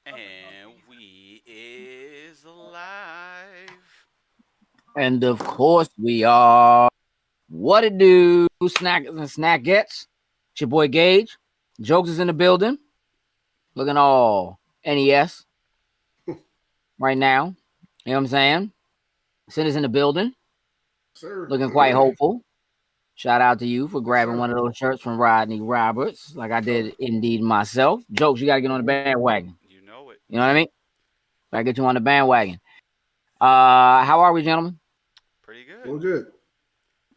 And we is live. And of course we are. What it do, snackers and snackettes? It's your boy Gage. Jokes is in the building. Looking all NES right now. You know what I'm saying? Sin is in the building. Sir. Looking quite hopeful. Shout out to you for grabbing sir. one of those shirts from Rodney Roberts, like I did indeed myself. Jokes, you gotta get on the bandwagon. You know it. You know what I mean? Gotta get you on the bandwagon. How are we, gentlemen? Pretty good. Doing good.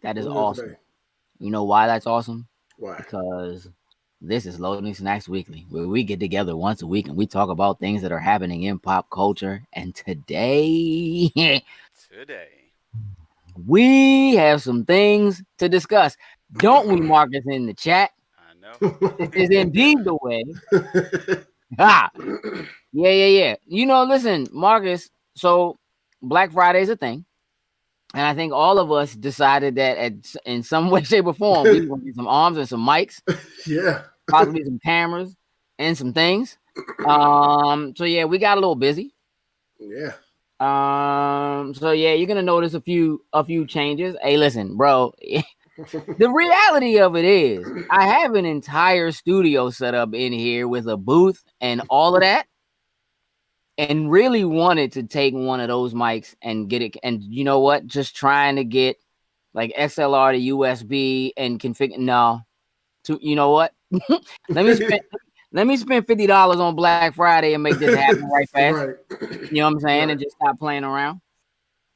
That is Doing good awesome. today. You know why that's awesome? Why? Because this is Loading Snacks Weekly, where we get together once a week and we talk about things that are happening in pop culture. And today, we have some things to discuss. Don't we, Marcus, in the chat? I know. This is indeed the way. Ah, yeah. You know, listen, Marcus, so Black Friday is a thing. And I think all of us decided that in some way, shape, or form, we want to get some arms and some mics, Yeah. possibly some cameras and some things. So yeah, we got a little busy. Yeah. So yeah, you're gonna notice a few changes. Hey, listen, bro. The reality of it is, I have an entire studio set up in here with a booth and all of that. And really wanted to take one of those mics and get it. And you know what? Just trying to get like XLR to USB and configure. No, you know what? let me spend $50 on Black Friday and make this happen right fast. Right. You know what I'm saying? Right. And just stop playing around.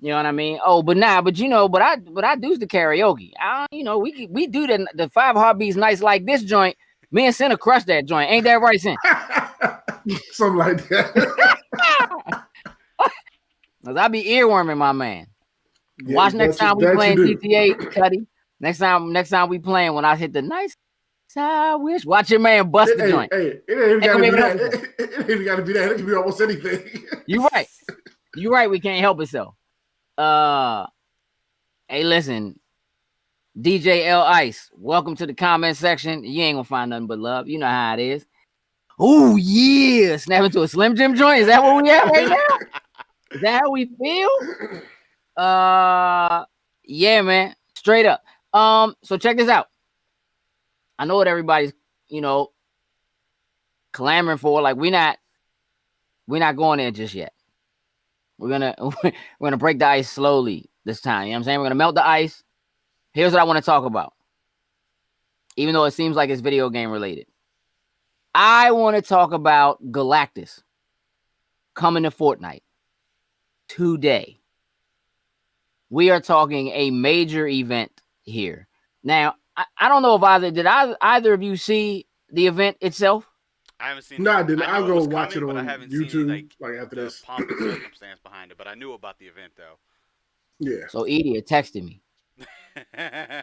You know what I mean? Oh, but I do the karaoke. We do the 5 Heartbeats nights like this joint. Me and Senna crush that joint. Ain't that right, Sen? Something like that. Cause I be earworming my man. Yeah, Watch next time we playing you do. GTA, Cuddy. Next time we playing when I hit the nice I wish. Watch your man bust the joint. Hey, it ain't even gotta be that. It ain't even gotta be that. It can be almost anything. You're right. You're right. We can't help itself. Hey, listen, DJ L Ice, welcome to the comment section. You ain't gonna find nothing but love. You know how it is. Oh yeah, snap into a Slim Jim joint. Is that what we at right now? Is that how we feel? Yeah, man. Straight up. So check this out. I know what everybody's, clamoring for. Like we're not going there just yet. We're gonna break the ice slowly this time. You know what I'm saying? We're gonna melt the ice. Here's what I want to talk about. Even though it seems like it's video game related. I want to talk about Galactus coming to Fortnite today. We are talking a major event here. Now, I don't know if either of you see the event itself? I haven't seen. No, I didn't. I'll go watch it on YouTube. Seen, like after the this. pomp and circumstance behind it, but I knew about the event though. Yeah. So Edie had texted me, and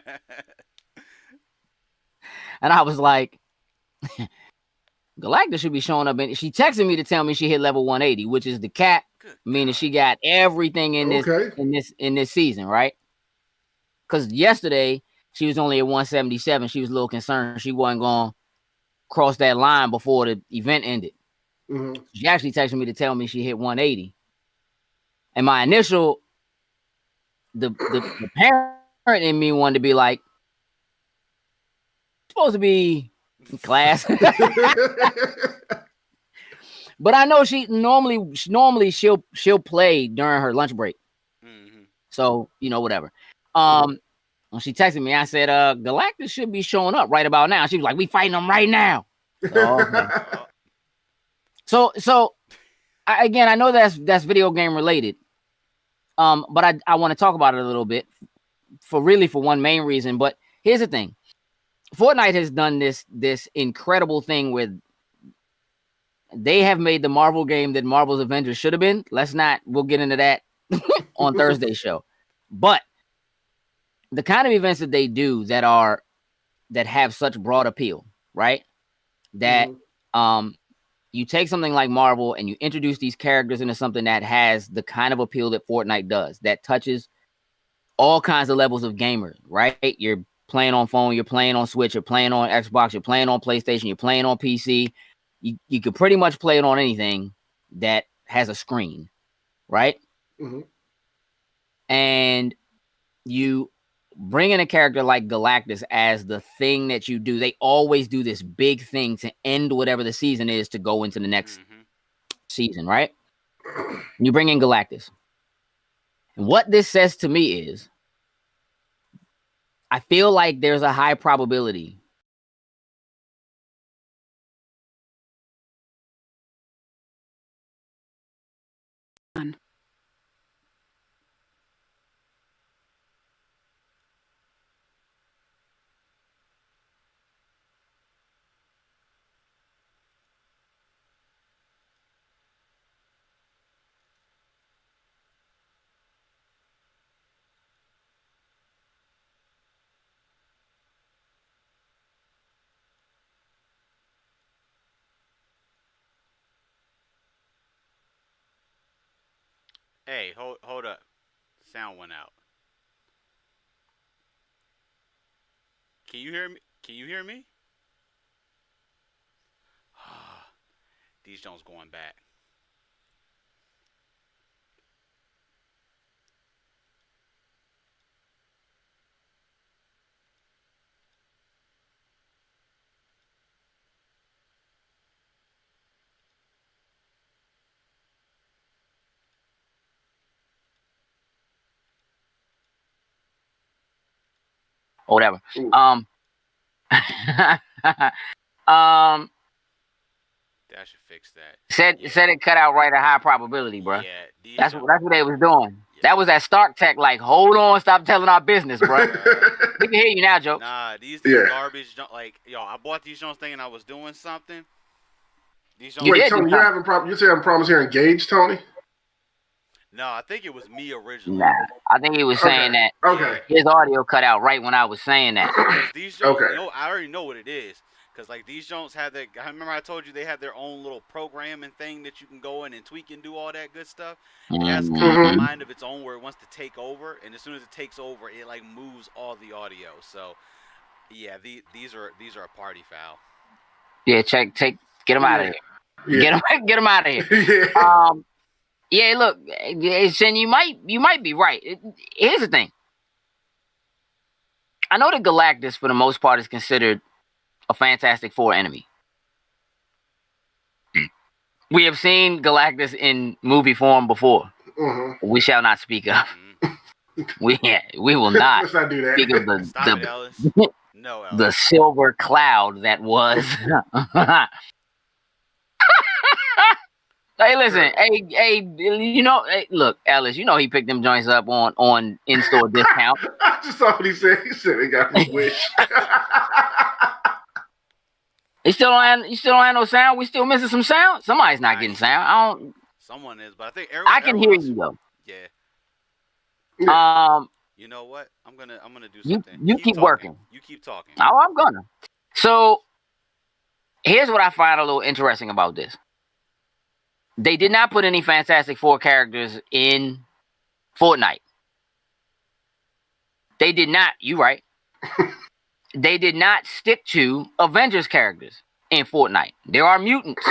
I was like, Galactus should be showing up. And she texted me to tell me she hit level 180, which is the cap, meaning she got everything in this season, right? Because yesterday she was only at 177. She was a little concerned she wasn't going to cross that line before the event ended. Mm-hmm. She actually texted me to tell me she hit 180. And my initial, the parent in me wanted to be like, supposed to be in class. But I know she normally she'll play during her lunch break. Mm-hmm. So, whatever. When she texted me, I said, Galactus should be showing up right about now. She was like, we fighting him right now. Okay. So I know that's video game related. But I want to talk about it a little bit for one main reason. But here's the thing. Fortnite has done this incredible thing with they have made the Marvel game that Marvel's Avengers should have been. We'll get into that on Thursday's show. But the kind of events that they do that have such broad appeal, right? That you take something like Marvel and you introduce these characters into something that has the kind of appeal that Fortnite does, that touches all kinds of levels of gamers, right? You're playing on phone, you're playing on Switch, you're playing on Xbox, you're playing on PlayStation, you're playing on PC. You could pretty much play it on anything that has a screen, right? Mm-hmm. And you bring in a character like Galactus as the thing that you do. They always do this big thing to end whatever the season is to go into the next season, right? You bring in Galactus. And what this says to me is, I feel like there's a high probability Hey, hold up. Sound went out. Can you hear me? Can you hear me? These Jones going back. or whatever. Ooh. That should fix that. Said it cut out right at high probability, bro. Yeah, That's what they was doing. Yeah. That was that Stark Tech, like, hold on, stop telling our business, bro. We can hear you now, Joe. Nah, these garbage, like, yo, I bought these Jones thinking I was doing something. These Jones. Wait, Tony, you're having problems hearing Gage, Tony? No, I think it was me originally. Nah, I think he was saying that. Okay. His audio cut out right when I was saying that. These Jones, I already know what it is. Because, like, these Jones have their... I remember I told you they have their own little programming thing that you can go in and tweak and do all that good stuff. It has kind of a mind of its own where it wants to take over. And as soon as it takes over, it, like, moves all the audio. So, yeah, these are a party foul. Yeah, get them out of here. Yeah. Get them out of here. Yeah. Yeah, look, Sin, you might be right. Here's the thing. I know that Galactus, for the most part, is considered a Fantastic Four enemy. We have seen Galactus in movie form before. Mm-hmm. We shall not speak of. We will not, Let's not do that. speak of the silver cloud that was. Hey, listen. Hey, look, Ellis, you know he picked them joints up on in-store discount. I just saw what he said. He said he got his wish. You still don't have no sound? We still missing some sound? Somebody's not getting sound. Someone is, but I think I can hear you though. Yeah. You know what? I'm gonna do something. You keep working. You keep talking. Oh, I'm gonna. So here's what I find a little interesting about this. They did not put any Fantastic Four characters in Fortnite. They did not. You right. They did not stick to Avengers characters in Fortnite. There are mutants.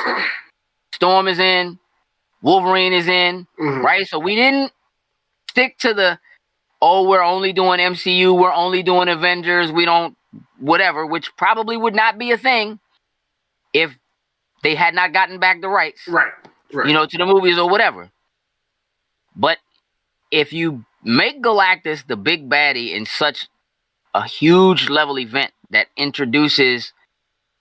Storm is in. Wolverine is in. Right? So we didn't stick to we're only doing MCU. We're only doing Avengers. We don't, whatever, which probably would not be a thing if they had not gotten back the rights. Right. To the movies or whatever. But if you make Galactus the big baddie in such a huge level event that introduces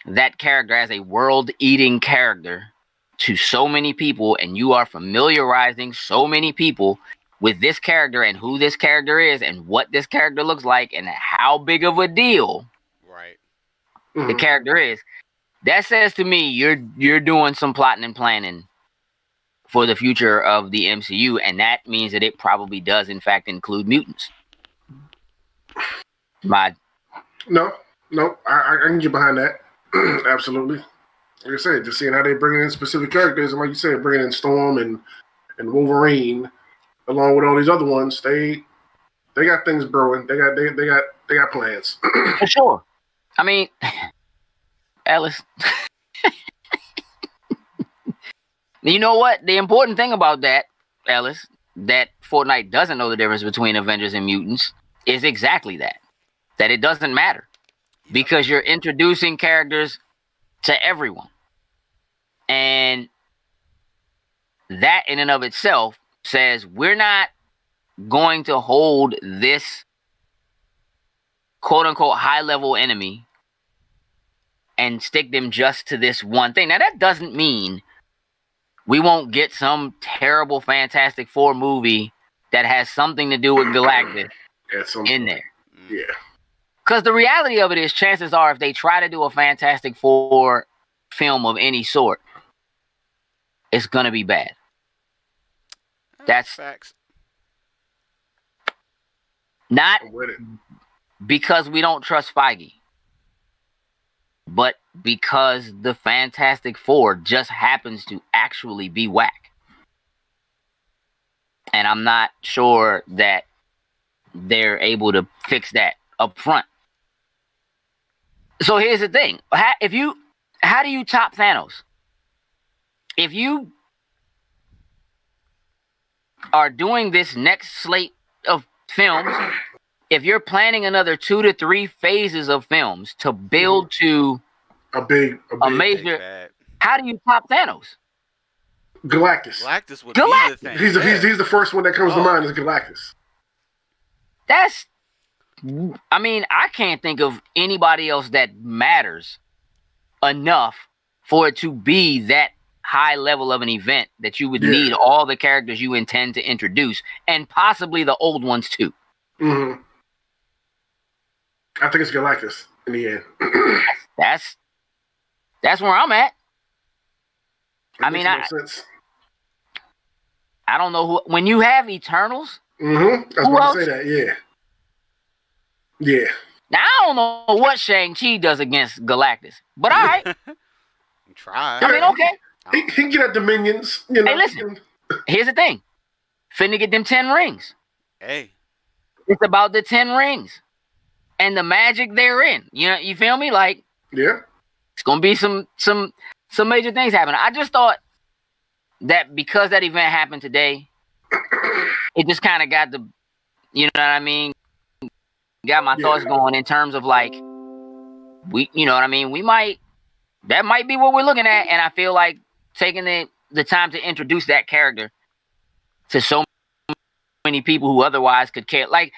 that character as a world-eating character to so many people, and you are familiarizing so many people with this character and who this character is and what this character looks like and how big of a deal the character is, that says to me you're doing some plotting and planning for the future of the MCU, and that means that it probably does, in fact, include mutants. No, I can get behind that. Absolutely. Like I said, just seeing how they bring in specific characters, and like you said, bringing in Storm and Wolverine, along with all these other ones, they got things brewing. They got plans. For sure. I mean, Ellis. You know what? The important thing about that, Ellis, that Fortnite doesn't know the difference between Avengers and mutants is exactly that. That it doesn't matter. Because you're introducing characters to everyone. And that in and of itself says we're not going to hold this quote-unquote high-level enemy and stick them just to this one thing. Now, that doesn't mean we won't get some terrible Fantastic Four movie that has something to do with Galactus in there. Yeah. Because the reality of it is, chances are, if they try to do a Fantastic Four film of any sort, it's going to be bad. That's facts. Not because we don't trust Feige, but because the Fantastic Four just happens to actually be whack. And I'm not sure that they're able to fix that up front. So here's the thing. How do you top Thanos? If you are doing this next slate of films, if you're planning another 2 to 3 phases of films to build to a major, how do you top Thanos? Galactus would be the thing. He's the first one that comes to mind is Galactus. I can't think of anybody else that matters enough for it to be that high level of an event that you would need all the characters you intend to introduce, and possibly the old ones too. Mm-hmm. I think it's Galactus in the end. That's where I'm at. I don't know who. When you have Eternals, I was about to say that. Yeah. Now I don't know what Shang-Chi does against Galactus, but all right. Try. I mean, okay. He can get at the minions. You know. Hey, listen. Here's the thing. Finna get them 10 rings. Hey. It's about the 10 rings and the magic therein. You know, you feel me? Like, it's gonna be some major things happening. I just thought that because that event happened today, it just kind of got the, you know what I mean? Got my thoughts going in terms of like, you know what I mean? That might be what we're looking at. And I feel like taking the time to introduce that character to so many people who otherwise could care. Like,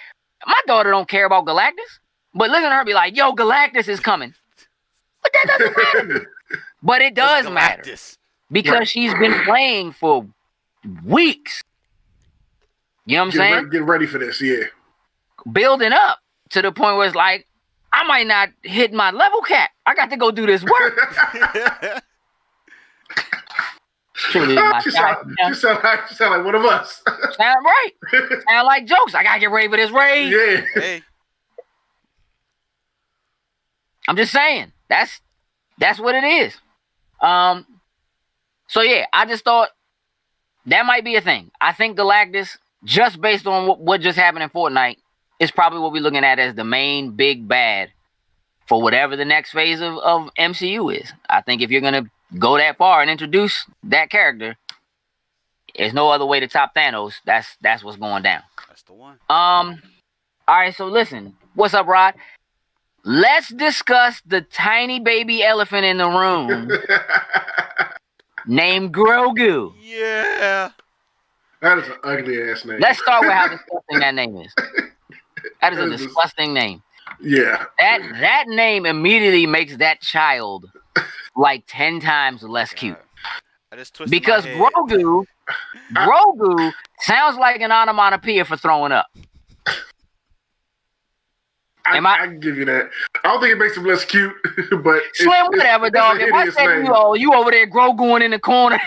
my daughter don't care about Galactus, but listen to her be like, yo, Galactus is coming. But that doesn't matter. But it does matter. Because she's been playing for weeks. You know what I'm saying? Get ready for this, Building up to the point where it's like, I might not hit my level cap. I got to go do this work. You sound like one of us. Sound right. Sound like jokes. I got to get ready for this raid. Yeah. Hey. I'm just saying. That's what it is. So yeah, I just thought that might be a thing. I think Galactus, just based on what just happened in Fortnite, is probably what we're looking at as the main big bad for whatever the next phase of MCU is. I think if you're going to go that far and introduce that character, there's no other way to top Thanos. That's what's going down. That's the one. All right, so listen. What's up, Rod? Let's discuss the tiny baby elephant in the room named Grogu. Yeah. That is an ugly ass name. Let's start with how disgusting that name is. That is a disgusting name. Yeah. That name immediately makes that child like 10 times less cute. Because Grogu sounds like an onomatopoeia for throwing up. I can give you that. I don't think it makes him less cute, but Slim, whatever, dog. If I say you over there Groguing in the corner,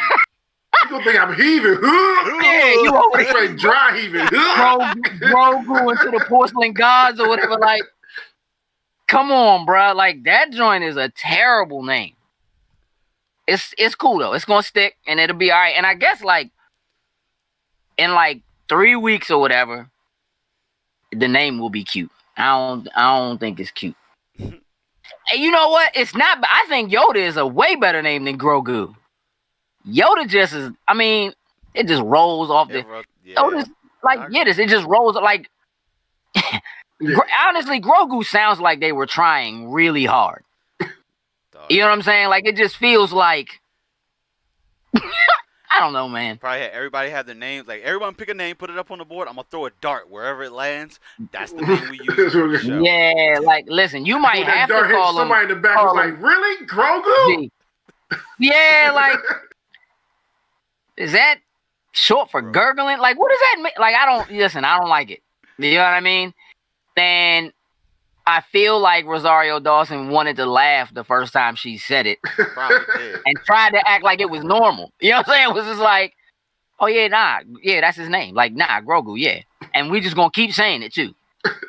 you gonna think I'm heaving? Yeah, you over there straight dry heaving. Grogu into the porcelain gods or whatever. Like, come on, bro. Like, that joint is a terrible name. It's cool though. It's gonna stick and it'll be all right. And I guess like in like 3 weeks or whatever, the name will be cute. I don't think it's cute. And you know what? It's not. I think Yoda is a way better name than Grogu. Yoda just is. I mean, it just rolls off the. Yoda's like it just rolls like. Honestly, Grogu sounds like they were trying really hard. You know what I'm saying? Like, it just feels like. I don't know, man. Probably everybody had their names. Like, everyone pick a name, put it up on the board. I'm gonna throw a dart wherever it lands. That's the name we use for the show. Yeah, like, listen, you might have to call them. Somebody in the back was like, "Really, Grogu?" Yeah, like, is that short for gurgling? Like, what does that mean? Like, I don't like it. You know what I mean? And I feel like Rosario Dawson wanted to laugh the first time she said it. Probably did. And tried to act like it was normal. You know what I'm saying? It was just like, oh, yeah, nah. Yeah, that's his name. Like, nah, Grogu, yeah. And we just going to keep saying it, too.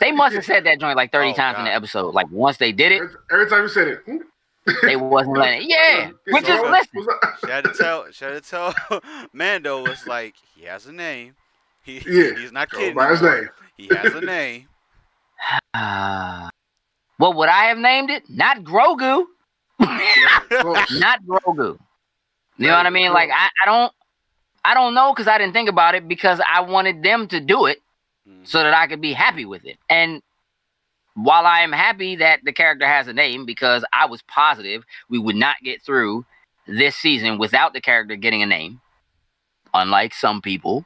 They must have said that joint like 30 times in the eepisode. Like, once they did it. Every time you said it. They wasn't letting it. Yeah. We just listen. She had to tell Mando was like, he has a name. He's not kidding. By his name. He has a name. What would I have named it? Not Grogu. Not Grogu. You know what I mean? Like, I don't know, because I didn't think about it, because I wanted them to do it so that I could be happy with it. And while I am happy that the character has a name, because I was positive we would not get through this season without the character getting a name, unlike some people.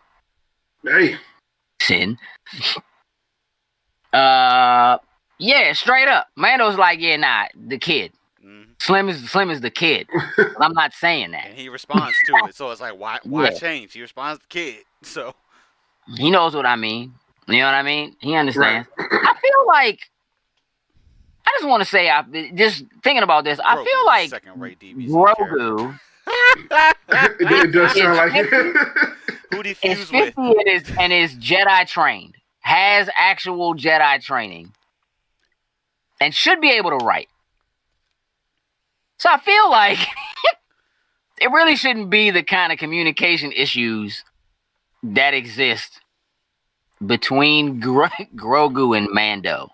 Hey. Sin. Yeah, straight up. Mando's like, yeah, nah, the kid. Slim is the kid. But I'm not saying that. And he responds to it. So it's like, why change? He responds to the kid. So he knows what I mean. You know what I mean? He understands. Right. I feel like I just want to say, just thinking about this, I feel like Grogu. It does sound like it. Who'd he fuse with? And is Jedi trained. Has actual Jedi training. And should be able to write. So I feel like it really shouldn't be the kind of communication issues that exist between Grogu and Mando.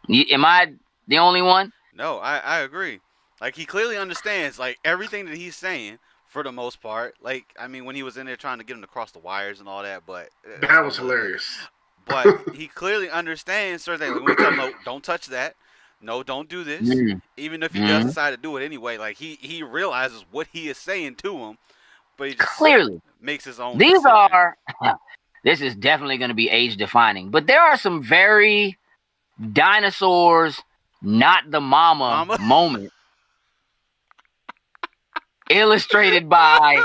Am I the only one? No, I agree. Like, he clearly understands, like, everything that he's saying, for the most part. Like, I mean, when he was in there trying to get him to cross the wires and all that, but... That was hilarious. But he clearly understands certain things. Like, when we tell him, no, don't touch that. No, don't do this. Even if he does decide to do it anyway, like, he realizes what he is saying to him, but he just clearly makes his own decision. This is definitely going to be age defining, but there are some very dinosaurs, not the mama moment illustrated by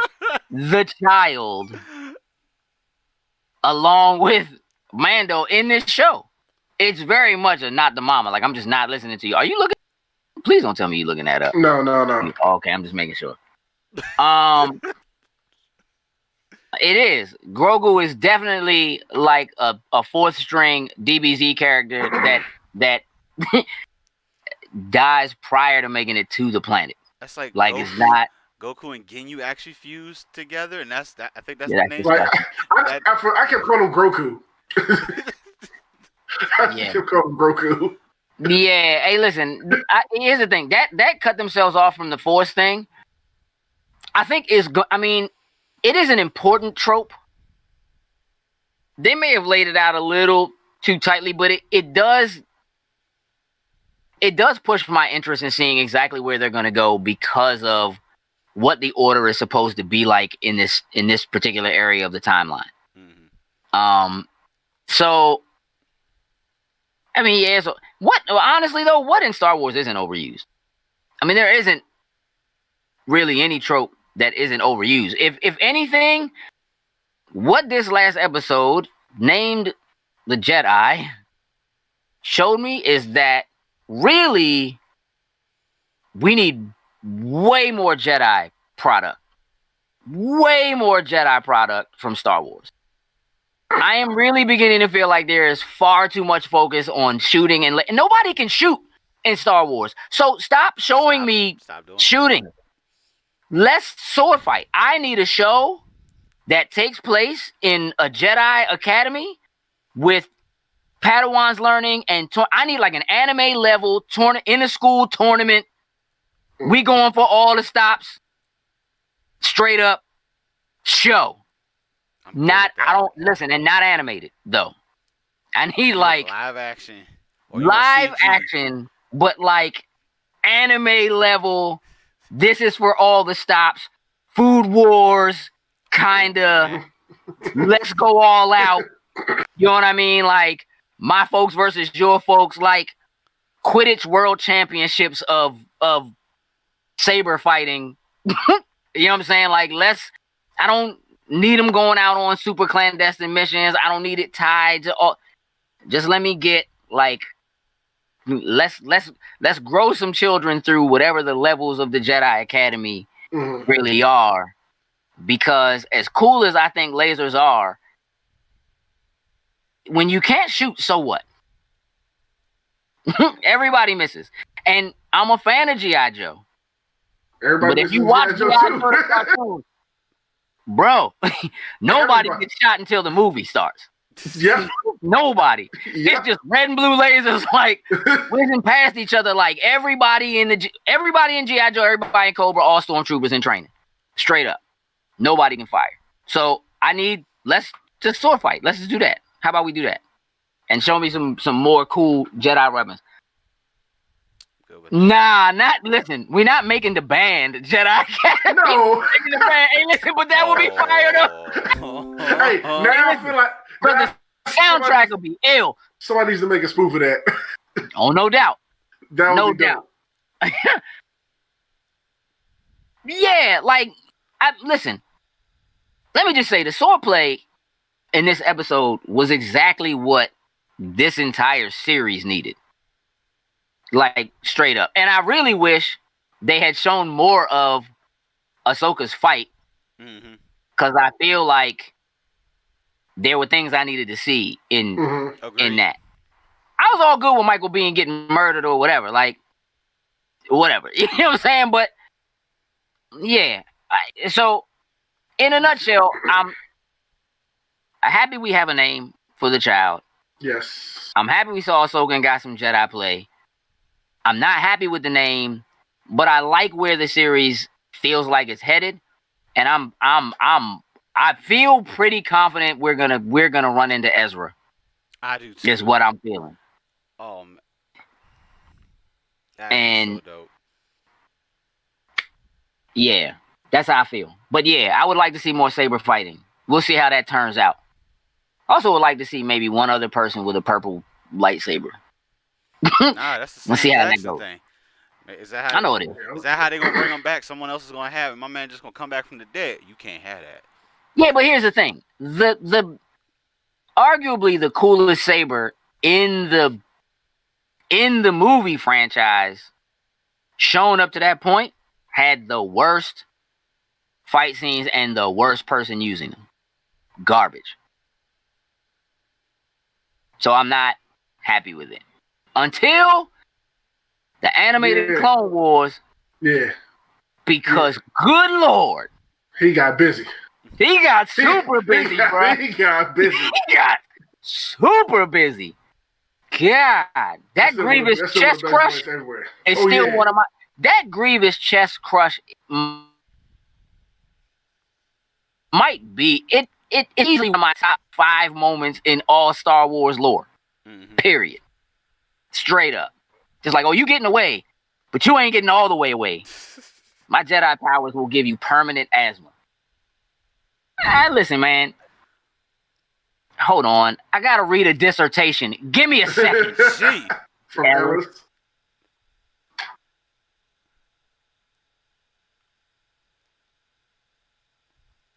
the child along with Mando in this show. It's very much a not the mama. Like, I'm just not listening to you. Are you looking? Please don't tell me you're looking that up. No. Okay, I'm just making sure. It is. Grogu is definitely like a fourth string DBZ character that dies prior to making it to the planet. That's like Goku, it's not. Goku and Ginyu actually fused together, and I think that's the name. Like, I kept calling him Grogu. I kept calling him Grogu. Yeah. Hey, listen. Here's the thing. That cut themselves off from the Force thing. I think I mean, it is an important trope. They may have laid it out a little too tightly, but it does push my interest in seeing exactly where they're going to go because of what the order is supposed to be like in this particular area of the timeline. So I mean, yeah. So honestly though, what in Star Wars isn't overused? I mean, there isn't really any trope that isn't overused. If anything, what this last episode named the Jedi showed me is that really we need way more Jedi product. Way more Jedi product from Star Wars. I am really beginning to feel like there is far too much focus on shooting and nobody can shoot in Star Wars. So stop showing me shooting. Let's sword fight. I need a show that takes place in a Jedi Academy with Padawans learning, and I need like an anime level in a school tournament. We going for all the stops. straight up show. Not and not animated though. I need like live action. But like anime level. This is for all the stops. Food wars, kinda. Let's go all out. You know what I mean? Like my folks versus your folks. Like Quidditch World Championships of saber fighting. You know what I'm saying? Like I don't need them going out on super clandestine missions. I don't need it tied to all. Just let me get like. Let's grow some children through whatever the levels of the Jedi Academy really are, because as cool as I think lasers are, when you can't shoot, so what? Everybody misses, and I'm a fan of G.I. Joe. But if you watch G.I. Joe cartoon, bro, nobody gets shot until the movie starts. Yeah. Nobody. Yeah. It's just red and blue lasers like whizzing past each other. Like everybody in G.I. Joe, everybody in Cobra, all stormtroopers in training. Straight up. Nobody can fire. So let's just sword fight. Let's just do that. How about we do that? And show me some more cool Jedi weapons. Listen, we're not making the band Jedi Academy. No. Making the band. Hey, listen, but that will be fire though. Hey, now I feel like the soundtrack will be ill. Somebody needs to make a spoof of that. Oh, no doubt. No doubt. Yeah, like, listen. Let me just say, the swordplay in this episode was exactly what this entire series needed. Like, straight up. And I really wish they had shown more of Ahsoka's fight. Because I feel like there were things I needed to see in that. I was all good with Michael Biehn getting murdered or whatever. Like, whatever. You know what I'm saying? But, yeah. So, in a nutshell, I'm happy we have a name for the child. Yes. I'm happy we saw Ahsoka and got some Jedi play. I'm not happy with the name, but I like where the series feels like it's headed, and I feel pretty confident we're gonna run into Ezra. I do too. Is what I'm feeling. And so dope. Yeah, that's how I feel. But yeah, I would like to see more saber fighting. We'll see how that turns out. Also, would like to see maybe one other person with a purple lightsaber. Nah, that's the same. Let's see how that goes. Thing. Is that how I know it is. Is that how they gonna bring them back? Someone else is gonna have it. My man just gonna come back from the dead. You can't have that. Yeah, but here's the thing: the arguably the coolest saber in the movie franchise, shown up to that point, had the worst fight scenes and the worst person using them. Garbage. So I'm not happy with it. Until the animated Clone Wars. Yeah. Because, good Lord. He got busy. He got super busy, bro. He got busy. He got super busy. God. That Grievous chest crush is still one of my... That Grievous chest crush might be... It's easily one of my top 5 moments in all Star Wars lore. Period. Straight up. Just like, oh, you getting away, but you ain't getting all the way away. My Jedi powers will give you permanent asthma. Listen, man. Hold on. I gotta read a dissertation. Give me a second. Gee. From Arrowverse.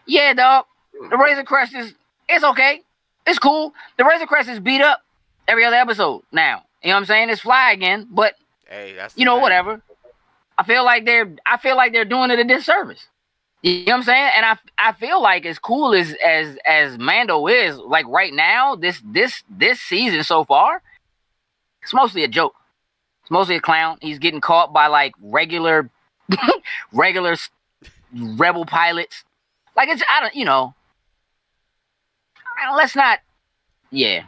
Yeah, dog. The Razor Crest it's okay. It's cool. The Razor Crest is beat up every other episode now. You know what I'm saying? It's fly again, but hey, that's whatever. I feel like they're doing it a disservice. You know what I'm saying? And I feel like as cool as Mando is, like right now, this season so far, it's mostly a joke. It's mostly a clown. He's getting caught by like regular rebel pilots. Like let's not. Yeah.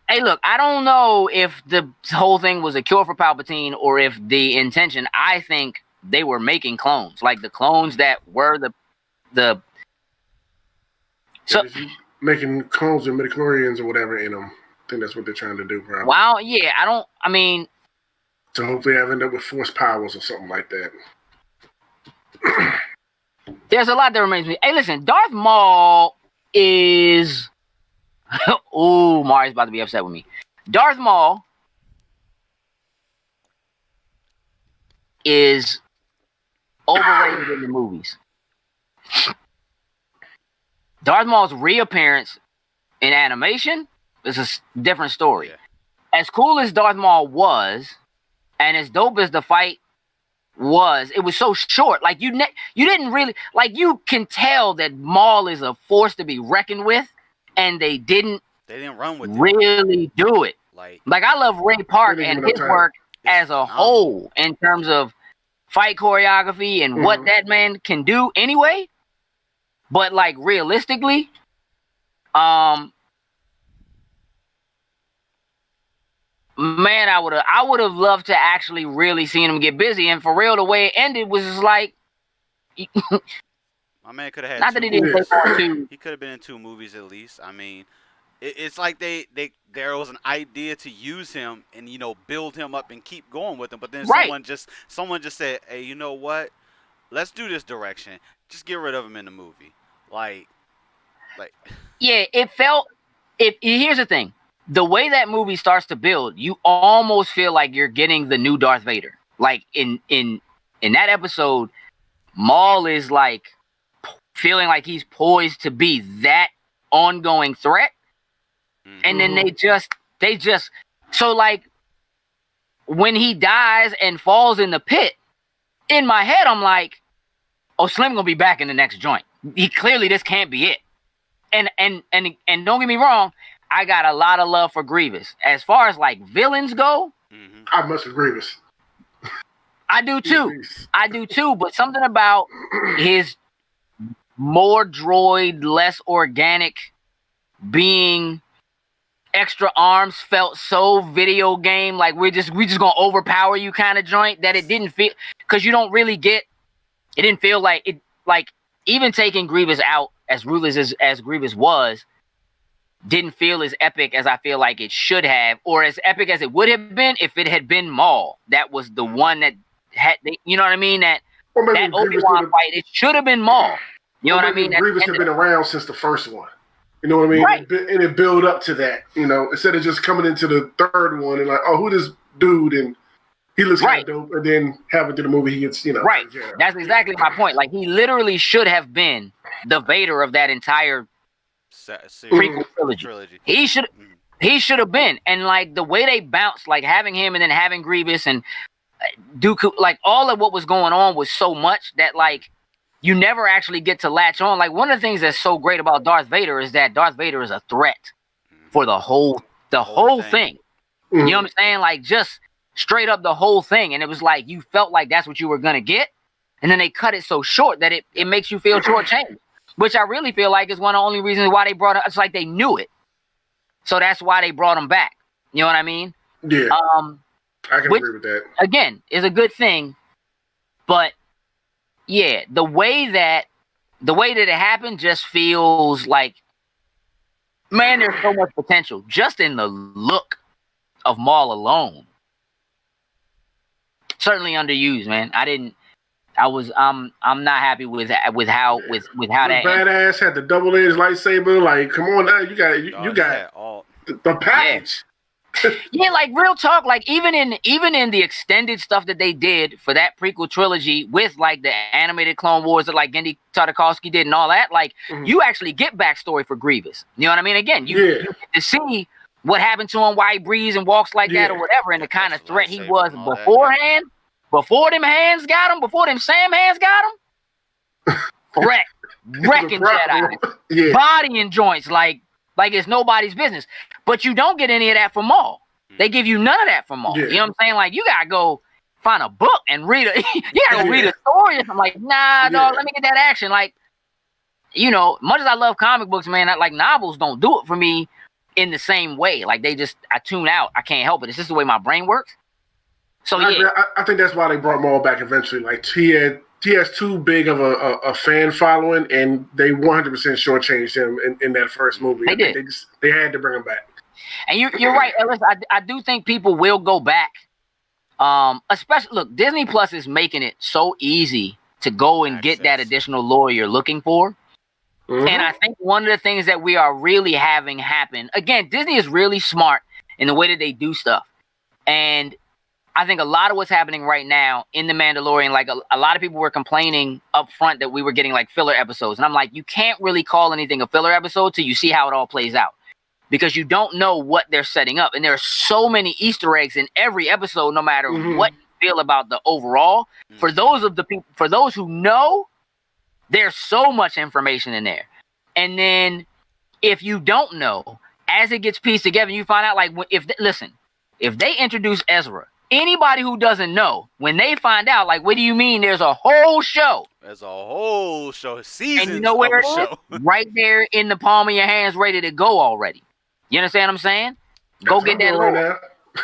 Hey, look, I don't know if the whole thing was a cure for Palpatine or if the intention, I think they were making clones, like the clones that were the. So making clones of midichlorians or whatever in them. I think that's what they're trying to do, probably. Wow, yeah, I mean. So hopefully, I end up with force powers or something like that. There's a lot that reminds me. Hey, listen, Darth Maul is. Ooh, Mario's about to be upset with me. Darth Maul is overrated in the movies. Darth Maul's reappearance in animation is a different story. Yeah. As cool as Darth Maul was, and as dope as the fight was, it was so short. Like you didn't really like. You can tell that Maul is a force to be reckoned with, and they didn't run with really do it. Like I love Ray Park and his work as a whole in terms of fight choreography and what that man can do anyway. But like realistically, man, I would have loved to actually really seen him get busy. And for real, the way it ended was just like my man could have had. Not that he didn't play for two. He could have been in 2 movies at least. I mean, it's like there was an idea to use him and build him up and keep going with him. But then someone just said, hey, you know what? Let's do this direction. Just get rid of him in the movie. Like. Yeah, it felt. Here's the thing. The way that movie starts to build, you almost feel like you're getting the new Darth Vader. Like in that episode, Maul is like feeling like he's poised to be that ongoing threat. And then they just so like when he dies and falls in the pit, in my head I'm like, oh, Slim gonna be back in the next joint. This can't be it. And don't get me wrong, I got a lot of love for Grievous. As far as like villains go, I must agree with Grievous. I do too. But something about his more droid, less organic being, extra arms felt so video game, like we just gonna overpower you kind of joint, that it didn't feel, because you don't really get. It didn't feel like it. Like even taking Grievous out, as ruthless as Grievous was, didn't feel as epic as I feel like it should have, or as epic as it would have been if it had been Maul. That was the one that had, you know what I mean? That Obi-Wan fight, it should have been Maul. You know what I mean? Grievous had been around since the first one. You know what I mean? Right. And it built up to that, instead of just coming into the third one and like, oh, who this dude? And he looks kind of dope. And then halfway through the movie, he gets, Right. That's exactly my point. Like, he literally should have been the Vader of that entire prequel trilogy. He should have been. And, like, the way they bounced, like, having him and then having Grievous and Dooku, like, all of what was going on was so much that, like, you never actually get to latch on. Like, one of the things that's so great about Darth Vader is that Darth Vader is a threat for the whole thing. You know what I'm saying? Like, just straight up the whole thing. And it was like, you felt like that's what you were going to get. And then they cut it so short that it makes you feel shortchanged, which I really feel like is one of the only reasons why they brought it. It's like they knew it. So that's why they brought him back. You know what I mean? Yeah. I can agree with that. Again, is a good thing. But yeah, the way that it happened just feels like, man, there's so much potential just in the look of Maul alone. Certainly underused, man. I'm not happy with how that badass had the double-edged lightsaber. Like, come on now, you got the package. Yeah, like real talk. Like even in the extended stuff that they did for that prequel trilogy with like the animated Clone Wars that like Gendy Tartakovsky did and all that, like you actually get backstory for Grievous. You know what I mean? Again, you get to see what happened to him, why he breathes and walks like that or whatever, and the kind of threat he was beforehand. Before them hands got him, before them Sam hands got him, wrecking Jedi, body and joints like it's nobody's business. But you don't get any of that from Maul. They give you none of that from Maul. You know what I'm saying? Like, you gotta go find a book and read it. You gotta read a story. I'm like, nah, dog, let me get that action. Like, much as I love comic books, man, like novels don't do it for me in the same way. Like, I tune out. I can't help it. It's just the way my brain works. So I think that's why they brought Maul back eventually. Like he has too big of a fan following, and they 100% shortchanged him in that first movie. They did. They had to bring him back. And you're right, Ellis. I do think people will go back. Especially, look, Disney Plus is making it so easy to go and get that additional lore you're looking for. Mm-hmm. And I think one of the things that we are really having happen, again, Disney is really smart in the way that they do stuff. And I think a lot of what's happening right now in The Mandalorian, like a lot of people were complaining up front that we were getting like filler episodes. And I'm like, you can't really call anything a filler episode till you see how it all plays out. Because you don't know what they're setting up. And there are so many Easter eggs in every episode, no matter what you feel about the overall. For those who know, there's so much information in there. And then if you don't know, as it gets pieced together, you find out, like, if they introduce Ezra, anybody who doesn't know, when they find out, like, what do you mean there's a whole show? There's a whole show, seasons. And you know where it show. is? Right there in the palm of your hands, ready to go already. You understand what I'm saying? Go get that lore.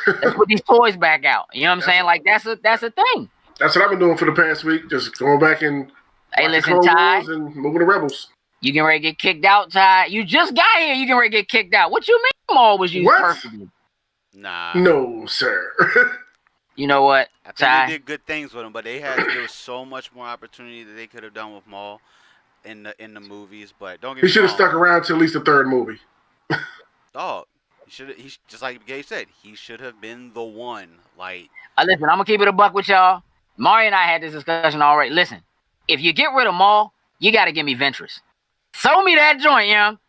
Let's put these toys back out. You know what I'm saying? Like, that's a thing. That's what I've been doing for the past week. Just going back and listen, Ty, and moving the Rebels. You getting ready to get kicked out, Ty? You just got here. You getting ready to get kicked out. What you mean Maul was used perfectly? Nah. No, sir. You know what, I think Ty? they did good things with him, but there was so much more opportunity that they could have done with Maul in the movies. But don't get me wrong. He should have stuck around till at least the third movie. Dog, he just like Gabe said, he should have been the one. Like, listen, I'm gonna keep it a buck with y'all. Mario and I had this discussion already. Listen, if you get rid of Maul, you got to give me Ventress. Throw me that joint, young.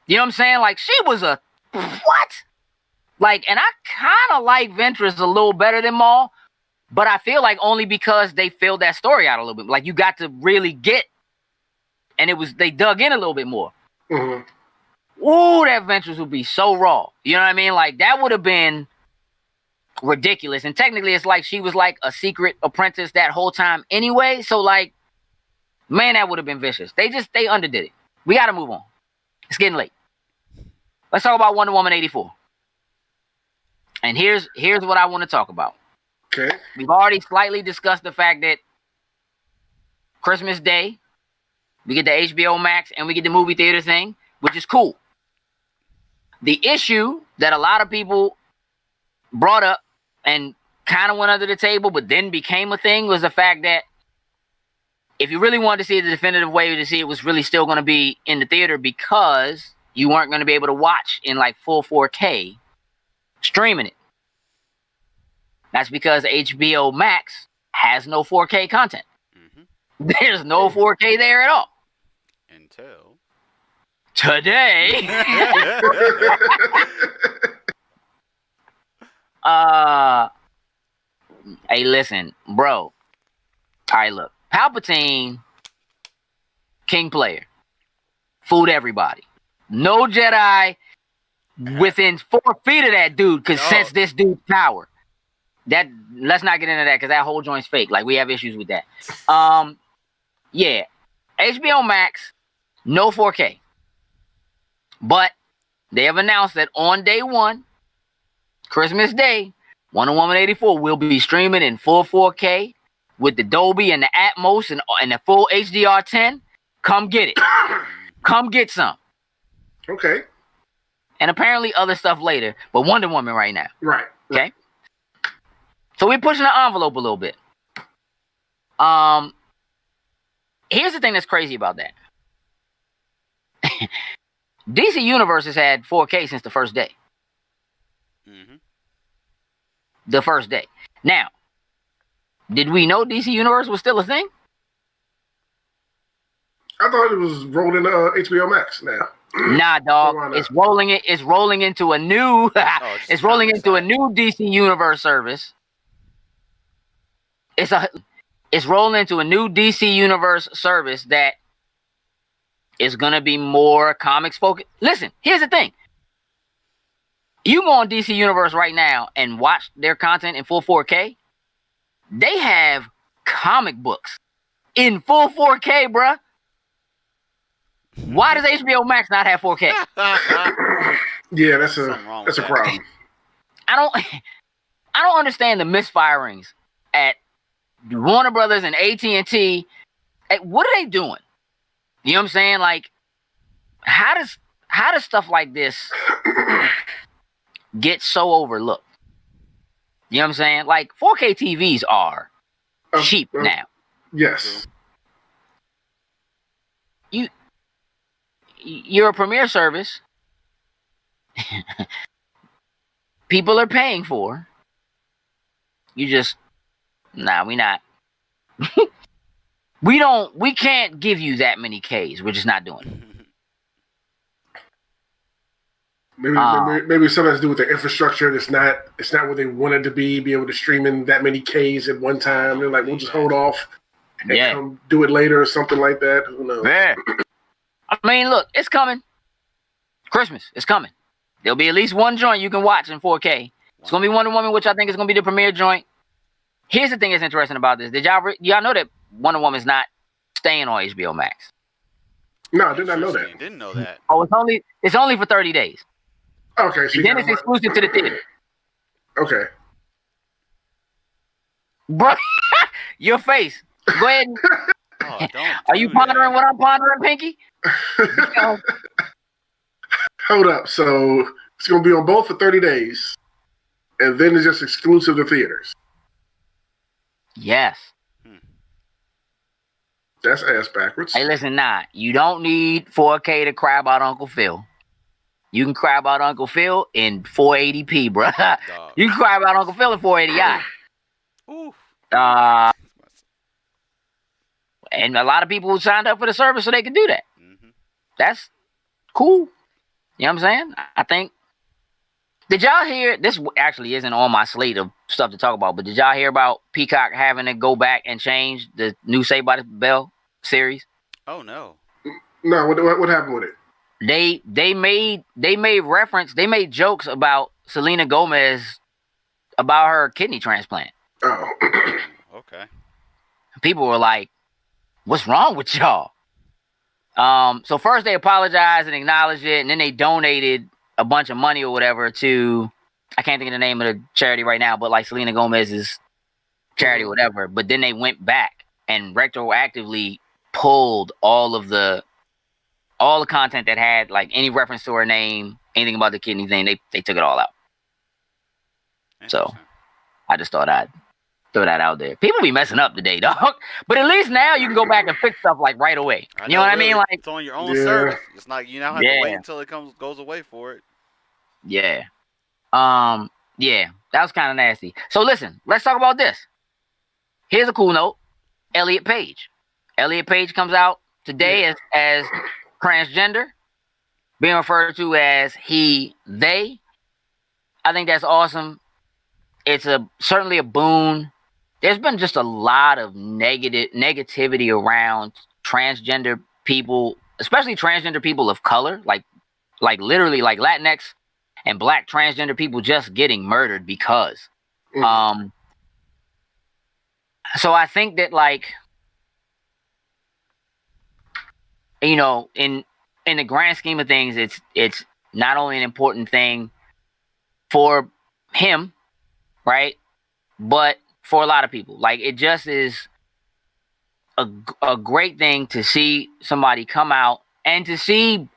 You know what I'm saying? Like, she was a what? Like, and I kind of like Ventress a little better than Maul, but I feel like only because they filled that story out a little bit. Like, you got to really get, and they dug in a little bit more. Mm-hmm. Ooh, that Ventress would be so raw. You know what I mean? Like, that would have been ridiculous. And technically, it's like she was like a secret apprentice that whole time anyway. So, like, man, that would have been vicious. They underdid it. We got to move on. It's getting late. Let's talk about Wonder Woman 84. And here's what I want to talk about. Okay. We've already slightly discussed the fact that Christmas Day, we get the HBO Max and we get the movie theater thing, which is cool. The issue that a lot of people brought up and kind of went under the table, but then became a thing, was the fact that if you really wanted to see the definitive way to see it, was really still going to be in the theater, because you weren't going to be able to watch in like full 4K streaming it. That's because HBO Max has no 4K content. Mm-hmm. There's no 4K there at all. Until today. Hey, listen, bro. All right, look. Palpatine, king player. Fooled everybody. No Jedi within 4 feet of that dude could sense this dude's power. Let's not get into that, because that whole joint's fake. Like, we have issues with that. Yeah. HBO Max, no 4K. But they have announced that on day one, Christmas Day, Wonder Woman 84 will be streaming in full 4K with the Dolby and the Atmos and the full HDR10. Come get it. Come get some. Okay. And apparently other stuff later, but Wonder Woman right now. Right. Okay. So we're pushing the envelope a little bit. Here's the thing that's crazy about that. DC Universe has had 4K since the first day. Mm-hmm. The first day. Now, did we know DC Universe was still a thing? I thought it was rolled into HBO Max now. Nah, dog. It's rolling into a new it's rolling into a new DC Universe service. It's rolling into a new DC Universe service that is gonna be more comics focused. Listen, here's the thing. You go on DC Universe right now and watch their content in full 4K. They have comic books in full 4K, bruh. Why does HBO Max not have 4K? Yeah, that's a problem. I I don't understand the misfirings at Warner Brothers and AT&T. What are they doing? You know what I'm saying? Like, how does stuff like this get so overlooked? You know what I'm saying? Like, 4K TVs are cheap now. Yes. You're a premiere service. People are paying for. You just, we not. We can't give you that many Ks. We're just not doing it. Maybe something has to do with the infrastructure. It's not what they wanted to be able to stream in that many Ks at one time. They're like, we'll just hold off and come do it later or something like that. Who knows? Yeah. I mean, look, it's coming. Christmas, it's coming. There'll be at least one joint you can watch in 4K. It's gonna be Wonder Woman, which I think is gonna be the premiere joint. Here's the thing that's interesting about this. Did y'all know that Wonder Woman's not staying on HBO Max? No, I did not know that. Didn't know that. Oh, it's only for 30 days. Okay, so then it's exclusive to the theater. Okay. Bro, your face. Go ahead. Are you pondering what I'm pondering, Pinky? Hold up. So it's going to be on both for 30 days, and then it's just exclusive to theaters. Yes. That's ass backwards. Hey, listen, you don't need 4K to cry about Uncle Phil. You can cry about Uncle Phil in 480p, bro. You can cry about Uncle Phil in 480i. Oof. And a lot of people signed up for the service so they could do that. Mm-hmm. That's cool. You know what I'm saying? I think. Did y'all hear? This actually isn't on my slate of stuff to talk about, but did y'all hear about Peacock having to go back and change the new Saved by the Bell series? Oh no. No. What happened with it? They made reference. They made jokes about Selena Gomez about her kidney transplant. Oh. Okay. People were like, "What's wrong with y'all?" So first they apologized and acknowledged it, and then they donated a bunch of money or whatever to, I can't think of the name of the charity right now, but like Selena Gomez's charity or whatever. But then they went back and retroactively pulled all the content that had like any reference to her name, anything about the kidney thing. They took it all out. So I just thought I'd throw that out there. People be messing up today, dog. But at least now you can go back and fix stuff like right away. You know what I mean? Like, it's on your own service. It's not, you don't have to wait until it goes away for it. Yeah. Yeah, that was kind of nasty. So listen, let's talk about this. Here's a cool note. Elliot Page. Elliot Page comes out today as transgender, being referred to as he, they. I think that's awesome. It's certainly a boon. There's been just a lot of negativity around transgender people, especially transgender people of color, like literally like Latinx and black transgender people just getting murdered because. So I think that, like, you know, in the grand scheme of things, it's not only an important thing for him, right, but for a lot of people. Like, it just is a great thing to see somebody come out and to see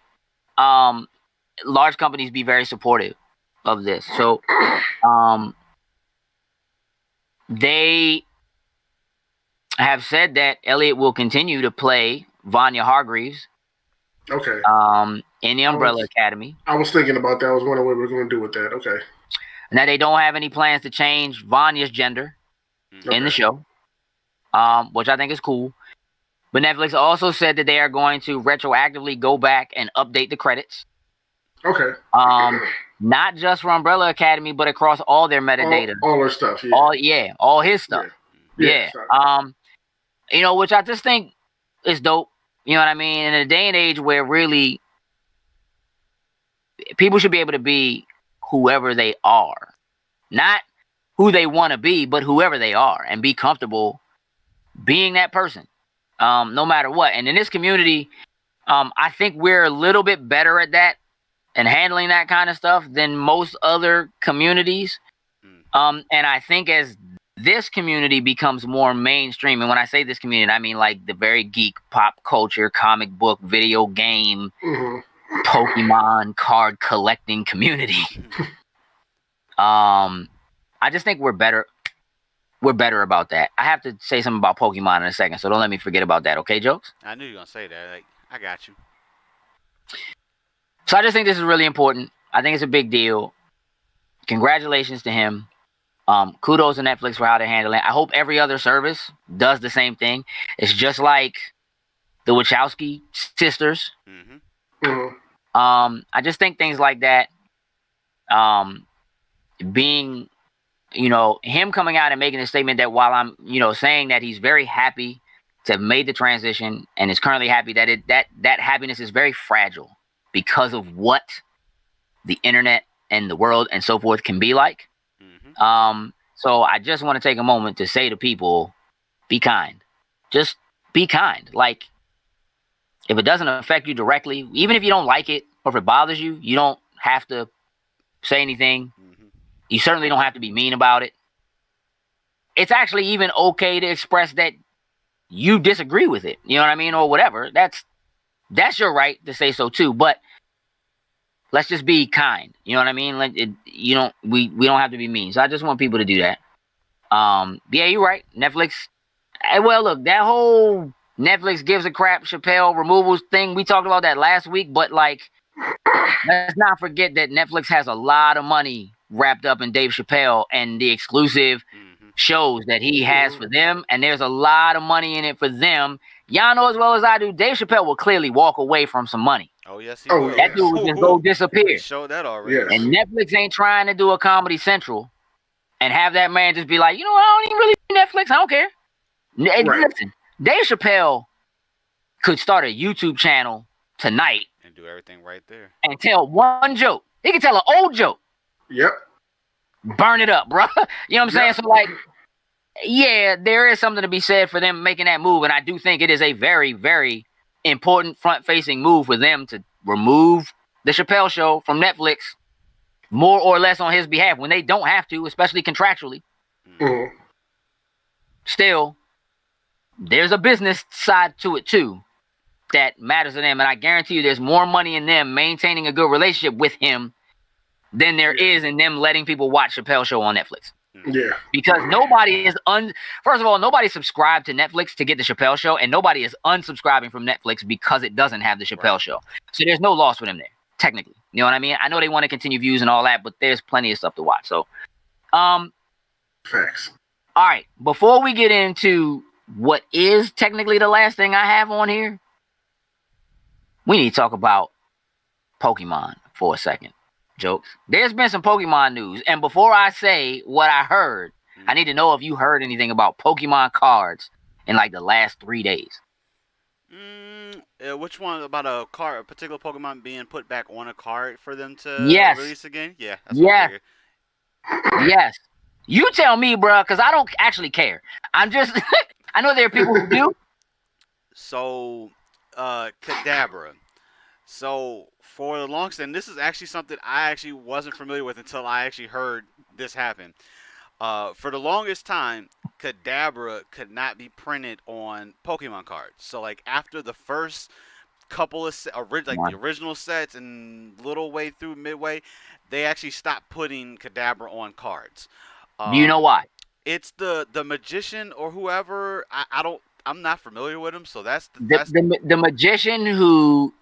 large companies be very supportive of this. So they have said that Elliot will continue to play Vanya Hargreaves. Okay. In the Umbrella Academy. I was thinking about that. I was wondering what we were going to do with that. Okay. Now, they don't have any plans to change Vanya's gender in the show, which I think is cool. But Netflix also said that they are going to retroactively go back and update the credits. Okay. Not just for Umbrella Academy, but across all their metadata. All their stuff. Yeah. All his stuff. Yeah. You know, which I just think is dope. You know what I mean? In a day and age where really people should be able to be whoever they are. Not who they want to be, but whoever they are, and be comfortable being that person, no matter what. And in this community, I think we're a little bit better at that and handling that kind of stuff than most other communities. And I think as this community becomes more mainstream, and when I say this community, I mean like the very geek, pop culture, comic book, video game, Pokemon card collecting community. I just think we're better. We're better about that. I have to say something about Pokemon in a second, so don't let me forget about that, okay, Jokes? I knew you were gonna say that. Like, I got you. So I just think this is really important. I think it's a big deal. Congratulations to him. Kudos to Netflix for how they're handling it. I hope every other service does the same thing. It's just like the Wachowski sisters. I just think things like that, being, him coming out and making a statement that while I'm, saying that he's very happy to have made the transition and is currently happy that happiness is very fragile because of what the internet and the world and so forth can be like. So I just want to take a moment to say to people, be kind. Just be kind. Like, if it doesn't affect you directly, even if you don't like it or if it bothers you, you don't have to say anything. You certainly don't have to be mean about it. It's actually even okay to express that you disagree with it. You know what I mean? Or whatever. That's your right to say so too. But let's just be kind. You know what I mean? Like, we don't have to be mean. So I just want people to do that. Yeah, you're right. Netflix. Well, look, that whole Netflix gives a crap Chappelle removals thing, we talked about that last week. But like, let's not forget that Netflix has a lot of money wrapped up in Dave Chappelle and the exclusive shows that he has for them. And there's a lot of money in it for them. Y'all know as well as I do, Dave Chappelle will clearly walk away from some money. Oh, yes, he will. That dude would just go disappear. Show that already. Yes. And Netflix ain't trying to do a Comedy Central and have that man just be like, I don't even really do Netflix. I don't care. Listen, Dave Chappelle could start a YouTube channel tonight and do everything right there and tell one joke. He can tell an old joke. Yep. Burn it up, bro. You know what I'm saying? So, like, yeah, there is something to be said for them making that move. And I do think it is a very, very important front-facing move for them to remove the Chappelle Show from Netflix more or less on his behalf when they don't have to, especially contractually. Still, there's a business side to it, too, that matters to them. And I guarantee you there's more money in them maintaining a good relationship with him than there is in them letting people watch Chappelle Show on Netflix. Yeah. Because nobody is first of all, nobody subscribed to Netflix to get the Chappelle Show, and nobody is unsubscribing from Netflix because it doesn't have the Chappelle Show. So there's no loss for them there, technically. You know what I mean? I know they want to continue views and all that, but there's plenty of stuff to watch. So Facts. All right, before we get into what is technically the last thing I have on here, we need to talk about Pokemon for a second. Jokes. There's been some Pokemon news, and before I say what I heard, I need to know if you heard anything about Pokemon cards in like the last 3 days. Which one about a particular Pokemon being put back on a card for them to release again? Yeah. Yes. You tell me, bro, because I don't actually care. I'm just, I know there are people who do. So, Cadabra. So, for the longest, and this is actually something I actually wasn't familiar with until I actually heard this happen. For the longest time, Cadabra could not be printed on Pokemon cards. So, like, after the first couple of the original sets and little way through midway, they actually stopped putting Cadabra on cards. Do you know why? It's the magician or whoever. I'm not familiar with him, so that's the magician who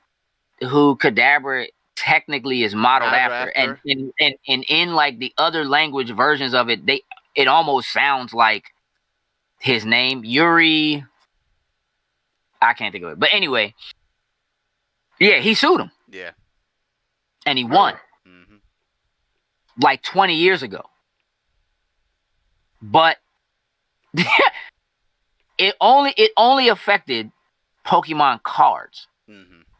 Cadabra technically is modeled after. And in like the other language versions of it, it almost sounds like his name, Yuri. I can't think of it, but anyway, yeah, he sued him. Yeah, and he won, like 20 years ago. But it only affected Pokemon cards.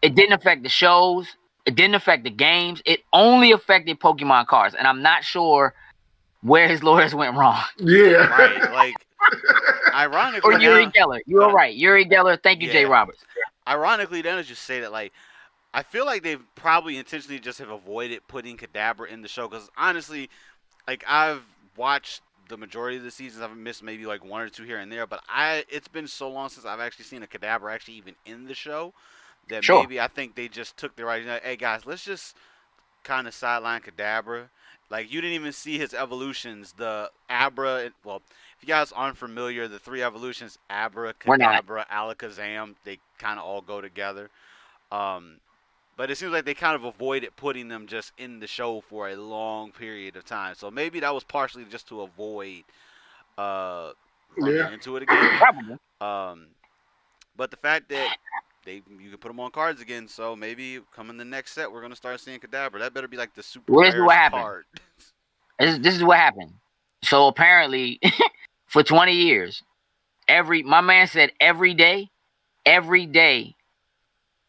It didn't affect the shows. It didn't affect the games. It only affected Pokemon cards. And I'm not sure where his lawyers went wrong. Yeah. Right. Like, ironically. Or Yuri Geller. You were right. Yuri Geller. Thank you, Jay Roberts. Ironically, then, as you say that, like, I feel like they've probably intentionally just have avoided putting Cadabra in the show. Because, honestly, like, I've watched the majority of the seasons. I've missed maybe like one or two here and there, but it's been so long since I've actually seen a Cadabra actually even in the show that maybe I think they just took the right. Hey guys, let's just kind of sideline Cadabra. Like, you didn't even see his evolutions. The Abra, well, if you guys aren't familiar, the 3 evolutions, Abra, Cadabra, Alakazam, they kind of all go together. But it seems like they kind of avoided putting them just in the show for a long period of time. So maybe that was partially just to avoid running into it again. But the fact that you can put them on cards again, so maybe coming the next set, we're going to start seeing Cadabra. That better be like the super rare card. This is what happened. So apparently, for 20 years, my man said every day,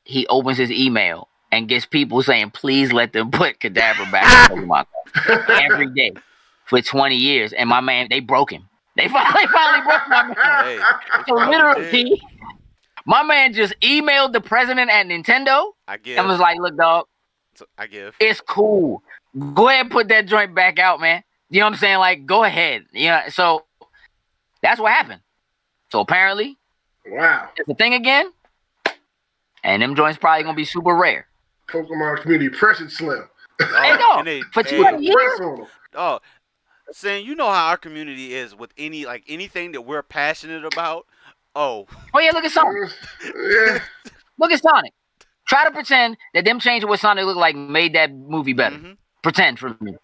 he opens his email and gets people saying, please let them put Cadabra back in Pokemon cards. Every day for 20 years. And my man, they broke him. They finally broke my man. Hey, so literally, my man just emailed the president at Nintendo and was like, look, dog, it's cool. Go ahead and put that joint back out, man. You know what I'm saying? Like, go ahead. Yeah. So that's what happened. So apparently, it's a thing again. And them joints probably going to be super rare. Pokemon community pressured Slim. Hey, no. For 20 years. Oh, saying, you know how our community is with anything that we're passionate about. Oh yeah, look at Sonic. Look at Sonic. Try to pretend that them changing what Sonic looked like made that movie better. Mm-hmm. Pretend for me.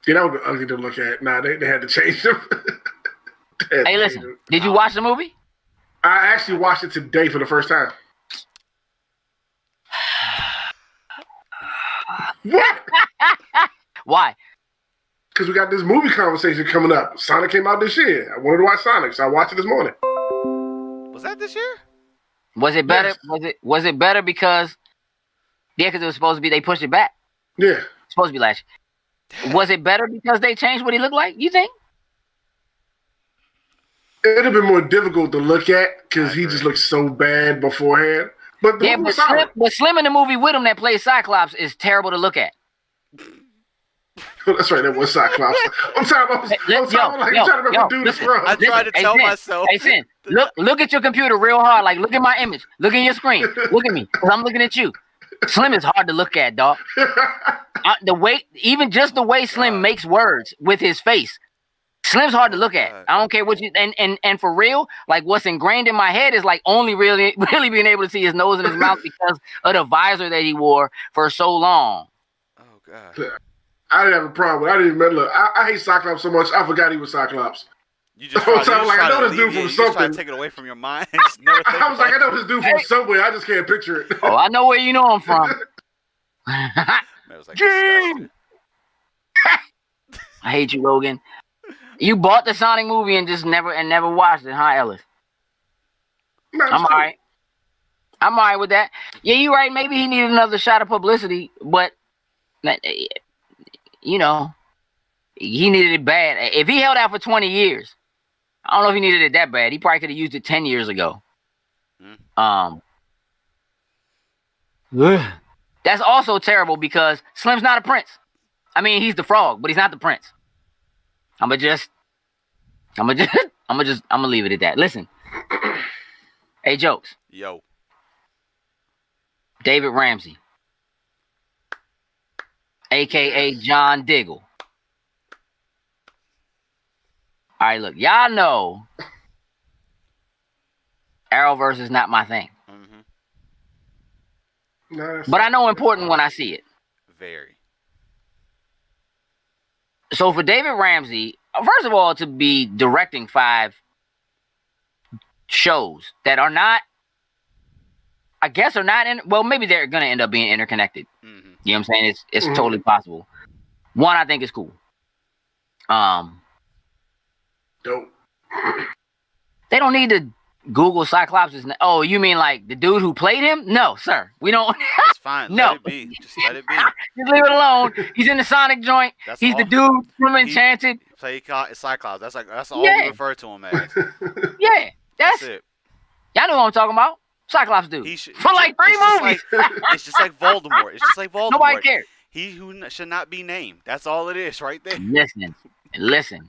Yeah, that would be ugly to look at. Nah, they had to change them. Hey, listen. Did you watch the movie? I actually watched it today for the first time. What? Why? Because we got this movie conversation coming up. Sonic came out this year. I wanted to watch Sonic, so I watched it this morning. Was that this year? Was it better? Yes. Was it better because because it was supposed to be, they pushed it back. Yeah. It's supposed to be last year. Was it better because they changed what he looked like, you think? It would have been more difficult to look at because he just looked so bad beforehand. But Slim in the movie with him that plays Cyclops is terrible to look at. That's right, that was Cyclops. I'm trying to remember dude this from. I tried to tell myself. Hey, Sin, look at your computer real hard. Like, look at my image. Look at your screen. Look at me, because I'm looking at you. Slim is hard to look at, dog. The way Slim makes words with his face. Slim's hard to look at. I don't care what you and for real, like what's ingrained in my head is like only really being able to see his nose and his mouth because of the visor that he wore for so long. Oh God. I didn't have a problem with it. I didn't even look. I hate Cyclops so much. I forgot he was Cyclops. You just I know this dude from something. Try to take it away from your mind. I was like, I know this dude from somewhere. I just can't picture it. Oh, I know where you know him from. Man, it was like I hate you, Logan. You bought the Sonic movie and just never watched it, huh, Ellis? I'm all right. I'm all right with that. Yeah, you're right. Maybe he needed another shot of publicity, but you know, he needed it bad. If he held out for 20 years, I don't know if he needed it that bad. He probably could have used it 10 years ago. That's also terrible because Slim's not a prince. I mean, he's the frog, but he's not the prince. I'm gonna leave it at that. Listen. Hey, Jokes. Yo. David Ramsey. AKA John Diggle. All right, look, y'all know Arrowverse is not my thing. No, but I know important when I see it. Very. So for David Ramsey, first of all, to be directing 5 shows that are not, I guess are not in, well, maybe they're going to end up being interconnected. You know what I'm saying? It's totally possible. One, I think is cool. Dope. They don't need to Google Cyclops. Oh, you mean like the dude who played him? No, sir. We don't. It's fine. No. Let it be. Just let it be. Just leave it alone. He's in the Sonic joint. He's the dude from Enchanted. Play Cyclops. That's all we refer to him as. Yeah. That's it. Y'all know what I'm talking about. Cyclops dude. For like 3 movies. It's just like Voldemort. It's just like Voldemort. Nobody cares. He who should not be named. That's all it is, right there. Listen.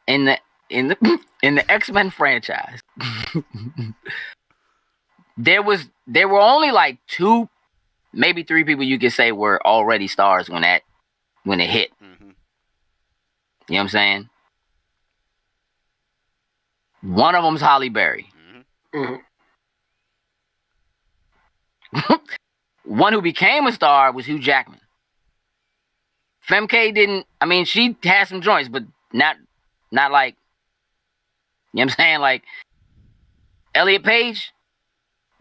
In the X-Men franchise, there were only like 2, maybe 3 people you could say were already stars when it hit. Mm-hmm. You know what I'm saying? One of them's Halle Berry. Mm-hmm. One who became a star was Hugh Jackman. Femke didn't. I mean, she had some joints, but not like. You know what I'm saying? Like Elliot Page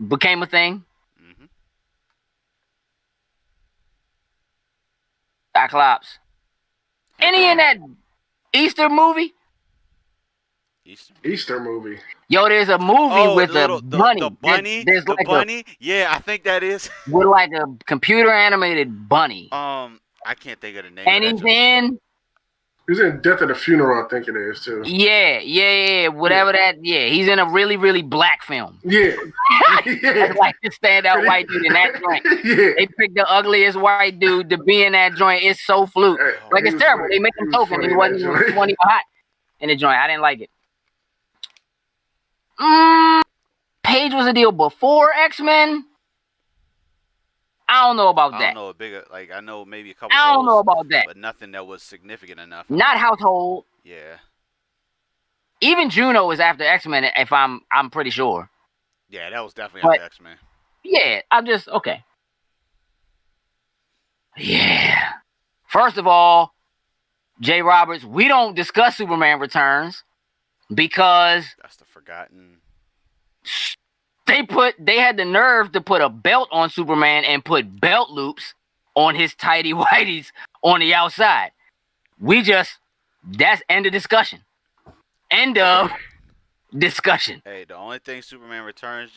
became a thing. Mm-hmm. Cyclops. Any in that Easter movie? Easter movie. Yo, there's a movie with a bunny. The bunny. There's the like bunny. Yeah, I think that is. With like a computer animated bunny. I can't think of the name. And he's in. He's in Death at the Funeral, I think it is too. Yeah. Whatever that. Yeah, he's in a really, really black film. Yeah. That's like the standout white dude in that joint. Yeah. They picked the ugliest white dude to be in that joint. It's so fluke. Like it's terrible. They make him token. He wasn't even hot in the joint. I didn't like it. Page was a deal before X-Men. I don't know about that. I don't know a bigger, like I know maybe a couple. I don't know about that. But nothing that was significant enough. Not household. Yeah. Even Juno is after X-Men. If I'm pretty sure. Yeah, that was definitely after X-Men. Yeah, I'm just okay. Yeah. First of all, Jay Roberts, we don't discuss Superman Returns because that's the forgotten. They had the nerve to put a belt on Superman and put belt loops on his tighty whities on the outside. That's end of discussion. End of discussion. Hey, the only thing Superman Returns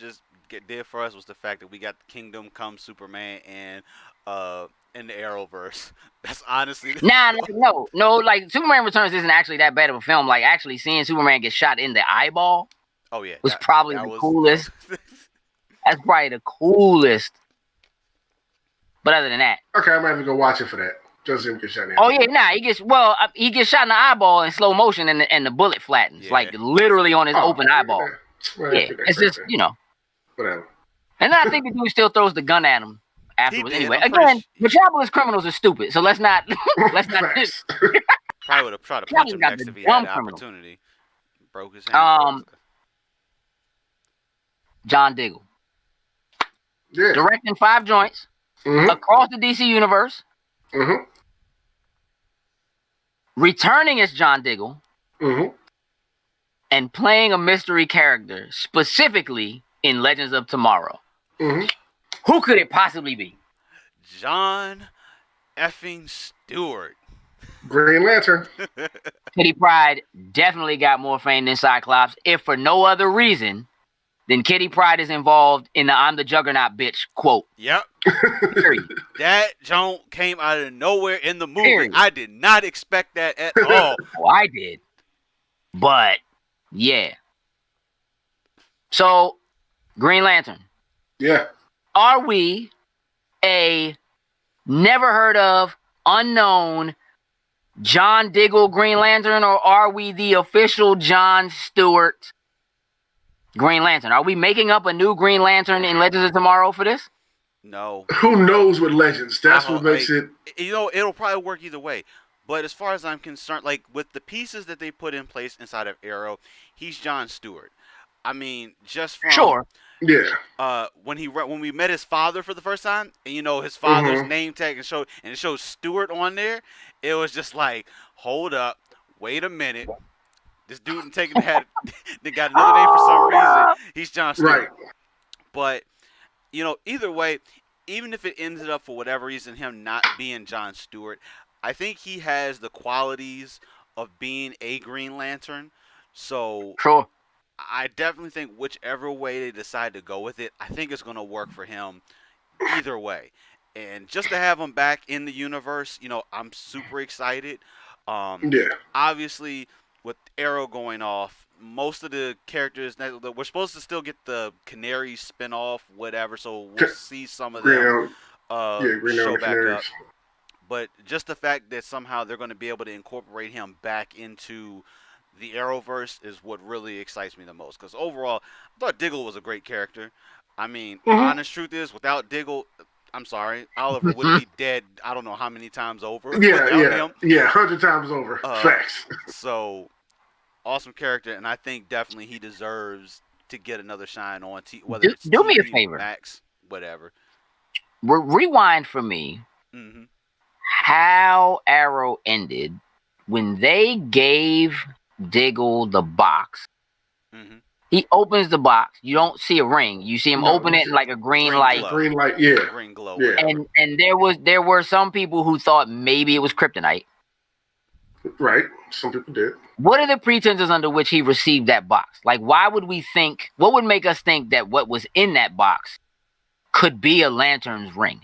did for us was the fact that we got Kingdom Come Superman and in the Arrowverse. That's honestly no. Like Superman Returns isn't actually that bad of a film. Like actually seeing Superman get shot in the eyeball. Oh yeah, was probably the coolest. That's probably the coolest. But other than that, okay, I might have to go watch it for that. Just him get shot in. Oh yeah, he gets shot in the eyeball in slow motion, and the bullet flattens like literally on his open eyeball. Well, yeah, it's just whatever. And then I think the dude still throws the gun at him afterwards. Anyway, again, Metropolis criminals are stupid, so let's not. Probably would have tried to punch him next if he had the opportunity. Broke his hand. John Diggle. Yeah. Directing 5 joints across the DC universe. Mm-hmm. Returning as John Diggle. Mm-hmm. And playing a mystery character, specifically in Legends of Tomorrow. Mm-hmm. Who could it possibly be? John effing Stewart. Green Lantern. Kitty Pryde definitely got more fame than Cyclops, if for no other reason than Kitty Pryde is involved in the "I'm the Juggernaut, bitch" quote. Yep. Period. That joint came out of nowhere in the movie. Period. I did not expect that at all. Oh, I did. But, yeah. So, Green Lantern. Yeah. Are we a never heard of, unknown John Diggle Green Lantern, or are we the official John Stewart Green Lantern? Are we making up a new Green Lantern in Legends of Tomorrow for this? No. Who knows with Legends? That's what makes it. It'll probably work either way. But as far as I'm concerned, like with the pieces that they put in place inside of Arrow, he's John Stewart. I mean, just from when we met his father for the first time, and his father's name tag and it shows Stewart on there, it was just like, hold up, wait a minute. This dude taking they got another name for some reason. He's John Stewart. Right. But, either way, even if it ended up for whatever reason him not being John Stewart, I think he has the qualities of being a Green Lantern. So sure. I definitely think whichever way they decide to go with it, I think it's going to work for him either way. And just to have him back in the universe, I'm super excited. Obviously, with Arrow going off, most of the characters we're supposed to still get the Canary spinoff, whatever. So we'll see some of them Green show Arrow back Canaries. up. But just the fact that somehow they're going to be able to incorporate him back into the Arrowverse is what really excites me the most. Because overall, I thought Diggle was a great character. I mean, honest truth is, without Diggle, I'm sorry, Oliver would be dead. I don't know how many times over. Yeah, without him. 100 times over. Facts. So awesome character, and I think definitely he deserves to get another shine on whether it's do me a TV, favor, Max, whatever. Rewind for me. Mm-hmm. How Arrow ended when they gave Diggle the box. Mm-hmm. He opens the box. You don't see a ring. You see him open it like a green light. Glow. Green light, yeah. Green glow. Yeah. And there were some people who thought maybe it was kryptonite. Right. Some people did. What are the pretenses under which he received that box? Like, why would we think? What would make us think that what was in that box could be a Lantern's ring?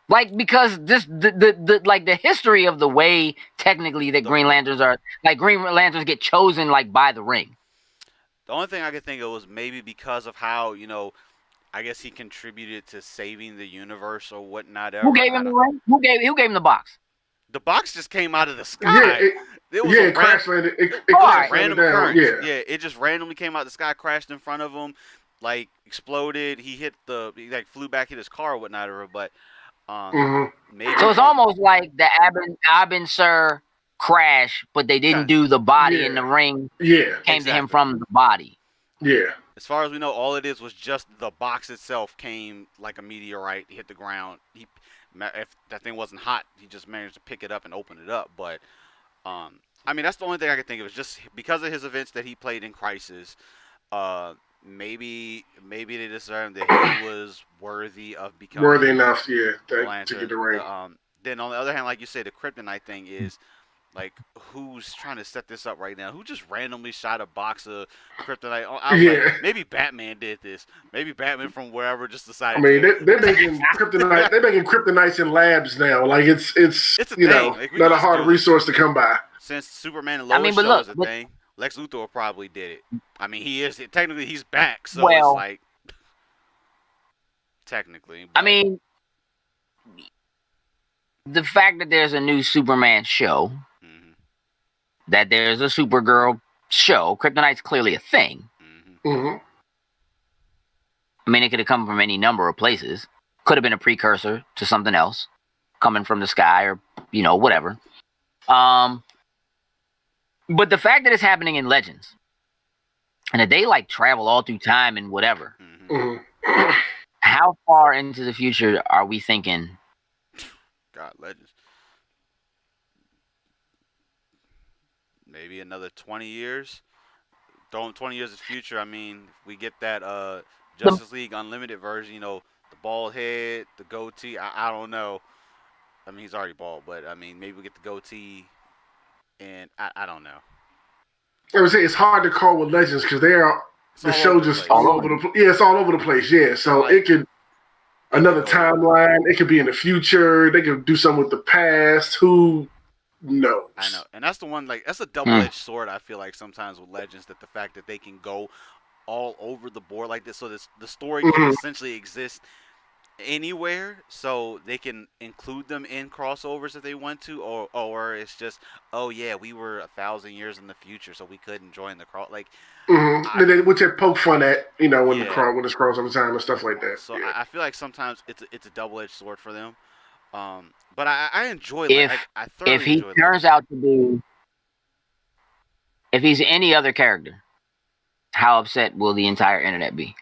Like, because the history of the way technically that Green Lanterns are, like, Green Lanterns get chosen like by the ring. The only thing I could think of was maybe because of how, I guess he contributed to saving the universe or whatnot. Who gave him the ring? Who gave him the box? The box just came out of the sky. It crash landed. It random down. occurrence. Yeah, it just randomly came out of the sky, crashed in front of him, like exploded. He flew back, hit his car or whatnot, but maybe. So it's almost like the Abin Sur crash, but they didn't do the body in the ring. Yeah, came to him from the body. Yeah. As far as we know, all it is was just the box itself came like a meteorite, hit the ground. If that thing wasn't hot, he just managed to pick it up and open it up. But I mean, that's the only thing I can think of. Is just because of his events that he played in Crisis. Maybe they decided that he was worthy of becoming enough, to get the ring. Then on the other hand, like you say, the kryptonite thing is like, who's trying to set this up right now? Who just randomly shot a box of kryptonite? Like, maybe Batman did this. Maybe Batman from wherever just decided. I mean, they're making kryptonite. They're making kryptonites in labs now. Like it's a thing. Like, not a hard resource to come by. Since Superman and Lois show is a thing, Lex Luthor probably did it. I mean, technically he's back, so it's like technically. But. I mean, the fact that there's a new Superman show, that there's a Supergirl show, kryptonite's clearly a thing. I mean, it could have come from any number of places. Could have been a precursor to something else coming from the sky or, whatever. But the fact that it's happening in Legends and that they like travel all through time and whatever, how far into the future are we thinking? God, Legends. Maybe another 20 years. Throwing 20 years of future. I mean, if we get that Justice League Unlimited version, the bald head, the goatee. I don't know. I mean, he's already bald, but I mean, maybe we get the goatee. And I don't know. I would say it's hard to call with Legends because the show just all over the place. Yeah, it's all over the place. Yeah, so it could another timeline. It could be in the future. They could do something with the past. Who knows? I know, and that's the one. Like that's a double-edged sword. I feel like sometimes with Legends that the fact that they can go all over the board like this, so the story can essentially exist anywhere, so they can include them in crossovers if they want to, or it's just, oh yeah, we were 1,000 years in the future, so we couldn't join the cross. Like, which they poke fun at, when it's crossover time and stuff like that. So I feel like sometimes it's a double-edged sword for them. But I enjoy it. I thoroughly if he enjoy turns out to be, if he's any other character, how upset will the entire internet be?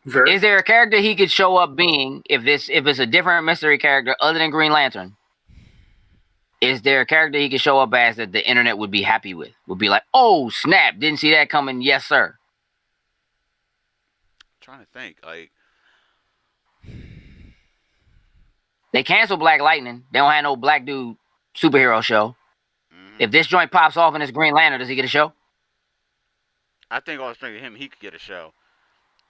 Is there a character he could show up being if it's a different mystery character other than Green Lantern? Is there a character he could show up as that the internet would be happy with? Would be like, oh snap, didn't see that coming. Yes, sir. I'm trying to think, like they canceled Black Lightning. They don't have no black dude superhero show. If this joint pops off and it's Green Lantern, does he get a show? I think all strength of him, he could get a show.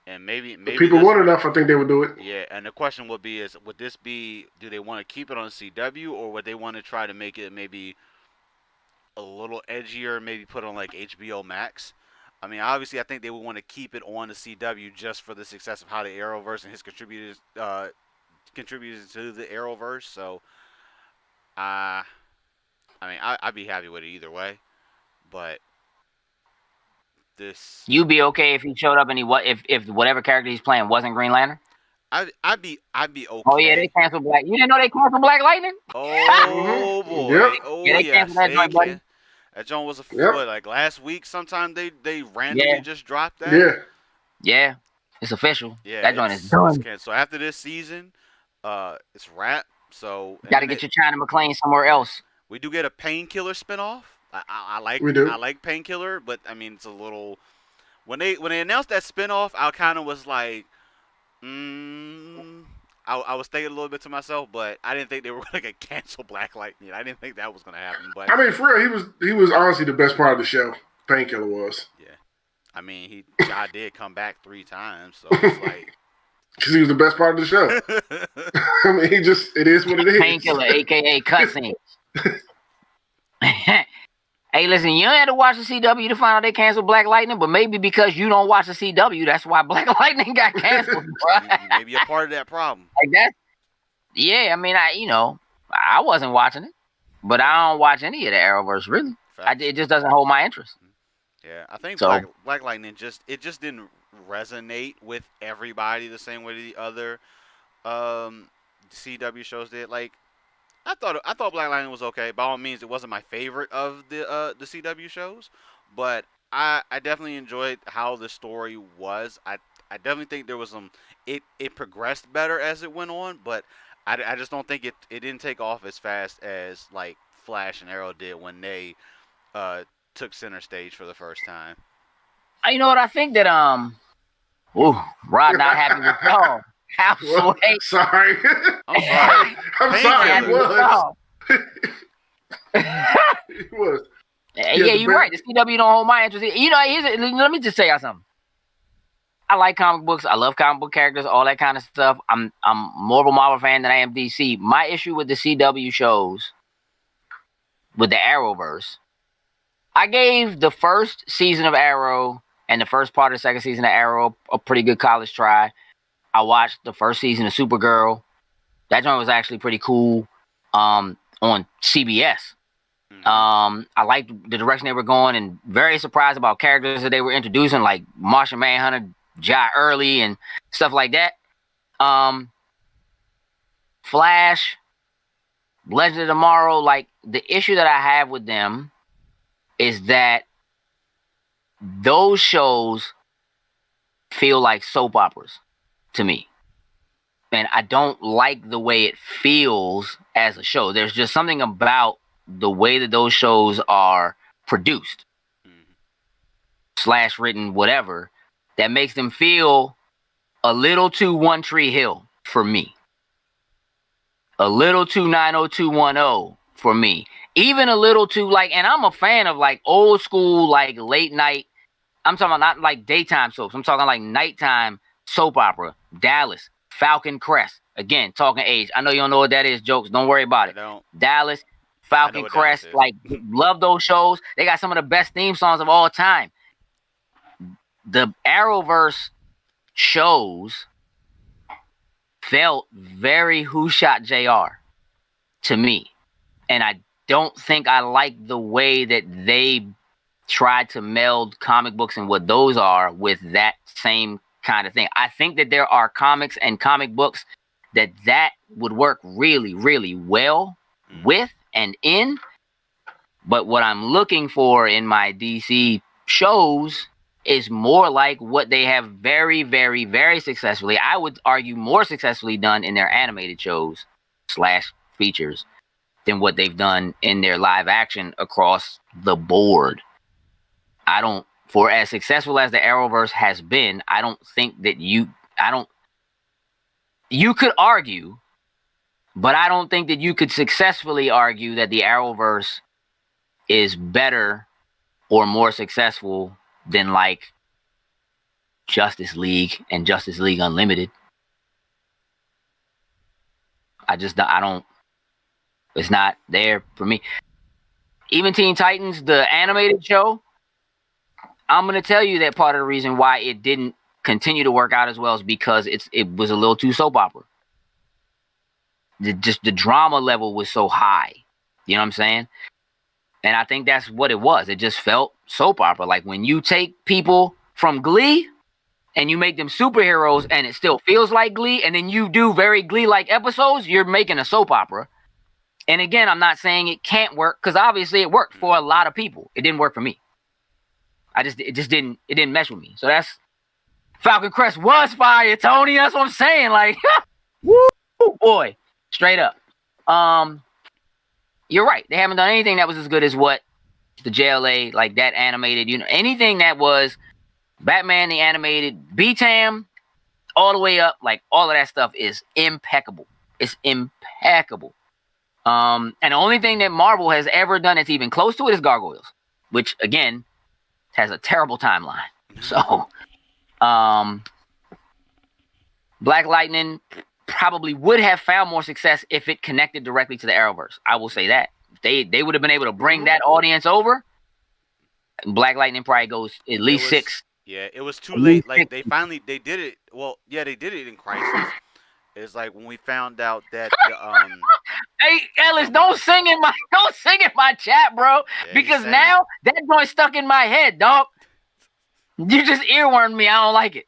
And maybe if people want enough, I think they would do it. Yeah, and the question would be would this be, do they want to keep it on CW or would they want to try to make it maybe a little edgier, maybe put on like HBO Max. I mean, obviously, I think they would want to keep it on the CW just for the success of how the Arrowverse and his contributed to the Arrowverse. So, uh, I mean, I'd be happy with it either way. But this, You'd be okay if he showed up and if whatever character he's playing wasn't Green Lantern. I'd be okay. Oh yeah, they canceled Black. You didn't know they canceled Black Lightning? Oh boy. Yep. Oh Yeah, they yes. canceled that joint, buddy. That joint was Yep. what, like last week. Sometime they randomly just dropped that. Yeah. Yeah, it's official. Yeah, That joint is done. So after this season, it's wrap. So Got to get your China McClane somewhere else. we do get a Painkiller spinoff. I like We do. I like Painkiller, but I mean it's a little when they announced that spinoff, I kind of was like, I was thinking a little bit to myself, but I didn't think they were going to cancel Black Lightning. I didn't think that was going to happen. But I mean, for real, he was honestly the best part of the show. Painkiller was. yeah, I mean I did come back 3 times, so it's like because he was the best part of the show. I mean, it is what it is. Painkiller, aka cutscenes. Hey, listen, you don't have to watch the CW to find out they canceled Black Lightning, but maybe because you don't watch the CW, that's why Black Lightning got canceled. maybe a part of that problem. Like that. Yeah, I mean, I wasn't watching it, but I don't watch any of the Arrowverse really. It just doesn't hold my interest. Yeah, I think So- Black Lightning just didn't resonate with everybody the same way the other CW shows did. Like I thought Black Lightning was okay. By all means, it wasn't my favorite of the CW shows, but I definitely enjoyed how the story was. I definitely think there was some it progressed better as it went on, but I just don't think it didn't take off as fast as like Flash and Arrow did when they took center stage for the first time. You know what? I think that Rod not happy with y'all. How Well, sweet. sorry. I'm sorry. I'm sorry. Painkiller. It was. It was. Yeah, Yeah, you're right. The CW don't hold my interest. You know, let me just tell y'all something. I like comic books. I love comic book characters, all that kind of stuff. I'm more of a Marvel fan than I am DC. My issue with the CW shows, with the Arrowverse, I gave the first season of Arrow and the first part of the second season of Arrow a pretty good college try. I watched the first season of Supergirl. That joint was actually pretty cool on CBS. I liked the direction they were going and very surprised about characters that they were introducing, like Martian Manhunter, Jai Early, and stuff like that. Flash, Legend of Tomorrow, like the issue that I have with them is that those shows feel like soap operas to me. And I don't like the way it feels as a show. There's just something about the way that those shows are produced, / written, whatever, that makes them feel a little too One Tree Hill for me. A little too 90210 for me. Even a little too like, and I'm a fan of like old school, like late night. I'm talking about not like daytime soaps. I'm talking like nighttime soap opera. Dallas, Falcon Crest. Again, talking age. I know you don't know what that is, jokes. Don't worry about it. Dallas, Falcon Crest. Like, love those shows. They got some of the best theme songs of all time. The Arrowverse shows felt very Who Shot JR to me. And I don't think I like the way that they tried to meld comic books and what those are with that same kind of thing. I think that there are comics and comic books that would work really, really well with and in. But what I'm looking for in my DC shows is more like what they have very, very, very successfully, I would argue more successfully done in their animated shows / features than what they've done in their live action across the board. For as successful as the Arrowverse has been, I don't think that you could argue, but I don't think that you could successfully argue that the Arrowverse is better or more successful than like Justice League and Justice League Unlimited. I don't, it's not there for me. even Teen Titans, the animated show, I'm going to tell you that part of the reason why it didn't continue to work out as well is because it was a little too soap opera. Just the drama level was so high. You know what I'm saying? And I think that's what it was. It just felt soap opera. Like when you take people from Glee and you make them superheroes and it still feels like Glee, and then you do very Glee-like episodes, you're making a soap opera. And again, I'm not saying it can't work, because obviously it worked for a lot of people. It didn't work for me. It didn't mesh with me. So that's Falcon Crest was fire, Tony. That's what I'm saying. Like, woo, boy, straight up. You're right. They haven't done anything that was as good as what the JLA, like that animated, anything that was Batman the animated, B-Tam, all the way up, like all of that stuff is impeccable. It's impeccable. And the only thing that Marvel has ever done that's even close to it is Gargoyles, which again has a terrible timeline. So, Black Lightning probably would have found more success if it connected directly to the Arrowverse. I will say that they would have been able to bring that audience over. Black Lightning probably goes at least 6. Yeah, it was too late. Like they did it. Well, yeah, they did it in Crisis. It's like when we found out that Hey Ellis, don't sing in my chat, bro. Yeah, because now that joint stuck in my head, dog. You just earwormed me. I don't like it.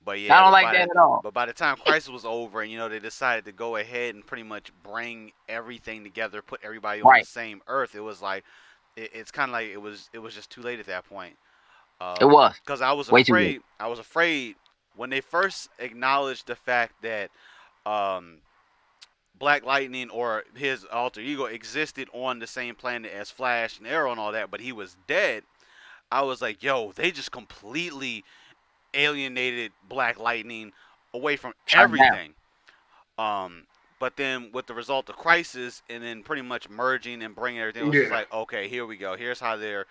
But yeah, I don't like that at all. But by the time Crisis was over, and they decided to go ahead and pretty much bring everything together, put everybody on the same Earth. It was like it's kind of like it was just too late at that point. It was because I was afraid. I was afraid when they first acknowledged the fact that Black Lightning or his alter ego existed on the same planet as Flash and Arrow and all that, but he was dead. I was like, yo, they just completely alienated Black Lightning away from everything. But then with the result of Crisis and then pretty much merging and bringing everything, it was just like, okay, here we go. Here's how they're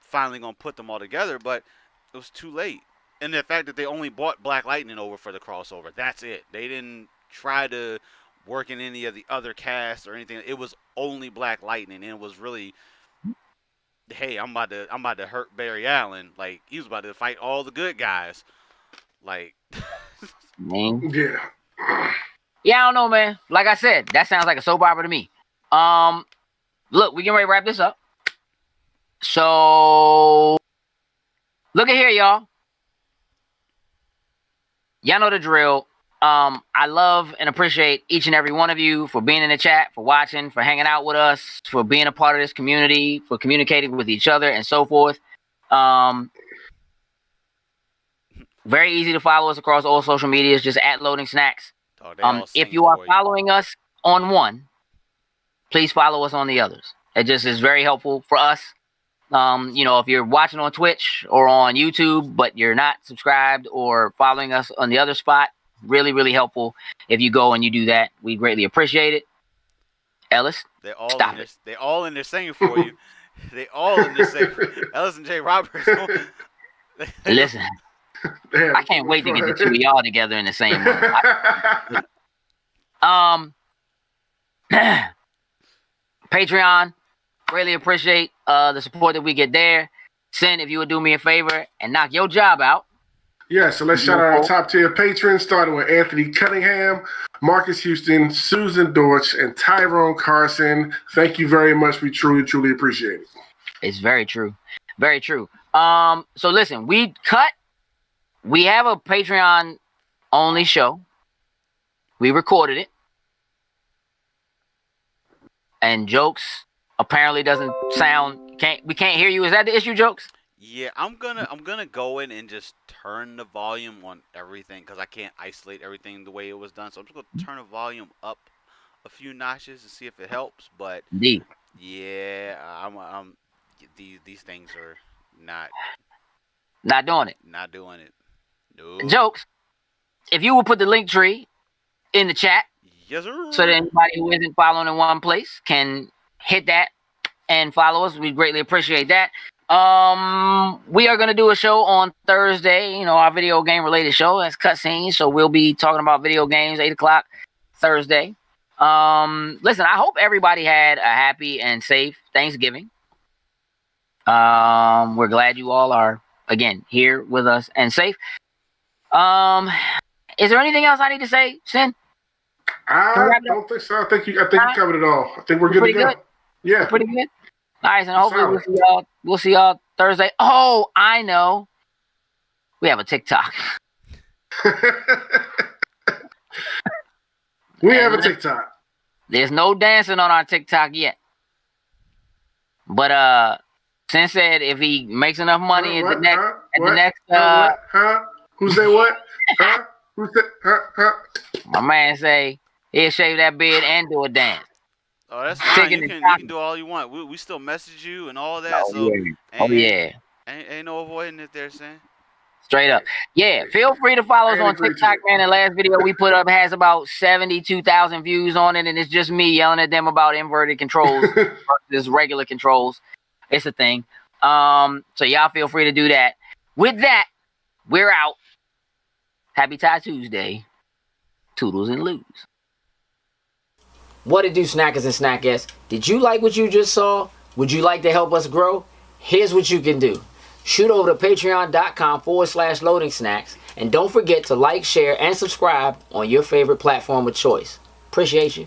finally going to put them all together. But it was too late. And the fact that they only brought Black Lightning over for the crossover, that's it. They didn't try to work in any of the other casts or anything. It was only Black Lightning, and it was really, hey, I'm about to hurt Barry Allen. Like, he was about to fight all the good guys. Like, yeah. Yeah, I don't know, man. Like I said, that sounds like a soap opera to me. Look, we getting ready to wrap this up. So, look at here, y'all. Y'all know the drill. I love and appreciate each and every one of you for being in the chat, for watching, for hanging out with us, for being a part of this community, for communicating with each other, and so forth. Very easy to follow us across all social medias, just at Loading Snacks. If you are following us on one, please follow us on the others. It just is very helpful for us. If you're watching on Twitch or on YouTube, but you're not subscribed or following us on the other spot, really, really helpful if you go and you do that. We greatly appreciate it. Ellis, they're all in there singing for you. They all in there singing. Ellis and Jay Roberts. Listen, I can't wait to get the two of y'all together in the same room. Patreon, greatly appreciate the support that we get there. Sin, if you would do me a favor and knock your job out. Yeah, so let's shout out our top tier patrons, starting with Anthony Cunningham, Marcus Houston, Susan Dortch, and Tyrone Carson. Thank you very much. We truly, truly appreciate it. It's very true. Very true. So listen, we have a Patreon only show. We recorded it. And Jokes apparently doesn't sound, we can't hear you. Is that the issue, Jokes? Yeah, I'm gonna go in and just turn the volume on everything because I can't isolate everything the way it was done. So I'm just gonna turn the volume up a few notches to see if it helps. But indeed, yeah, I'm these things are not doing it. Not doing it. No. Jokes. If you would put the link tree in the chat, yes, sir. So that anybody who isn't following in one place can hit that and follow us. We greatly appreciate that. We are going to do a show on Thursday, our video game related show. That's Cutscenes. So we'll be talking about video games, 8 o'clock Thursday. Listen, I hope everybody had a happy and safe Thanksgiving. We're glad you all are again here with us and safe. Is there anything else I need to say, Sin? I don't think so. I think you covered it all. I think we're good to go. Yeah. We're pretty good. All right, and hopefully we'll see y'all Thursday. Oh, I know. We have a TikTok. We have a TikTok. There's no dancing on our TikTok yet. But Sin said if he makes enough money at the next Who said what? Who said My man say he'll shave that beard and do a dance. Oh, that's fine. You can do all you want. We still message you and all that. Ain't no avoiding it there, Sin. Straight up. Yeah, feel free to follow us on TikTok, man. The last video we put up has about 72,000 views on it, and it's just me yelling at them about inverted controls versus regular controls. It's a thing. So y'all feel free to do that. With that, we're out. Happy Tie Tuesday. Toodles and loos. What it do, snackers and snackettes? Did you like what you just saw? Would you like to help us grow? Here's what you can do. Shoot over to patreon.com/loading snacks. And don't forget to like, share, and subscribe on your favorite platform of choice. Appreciate you.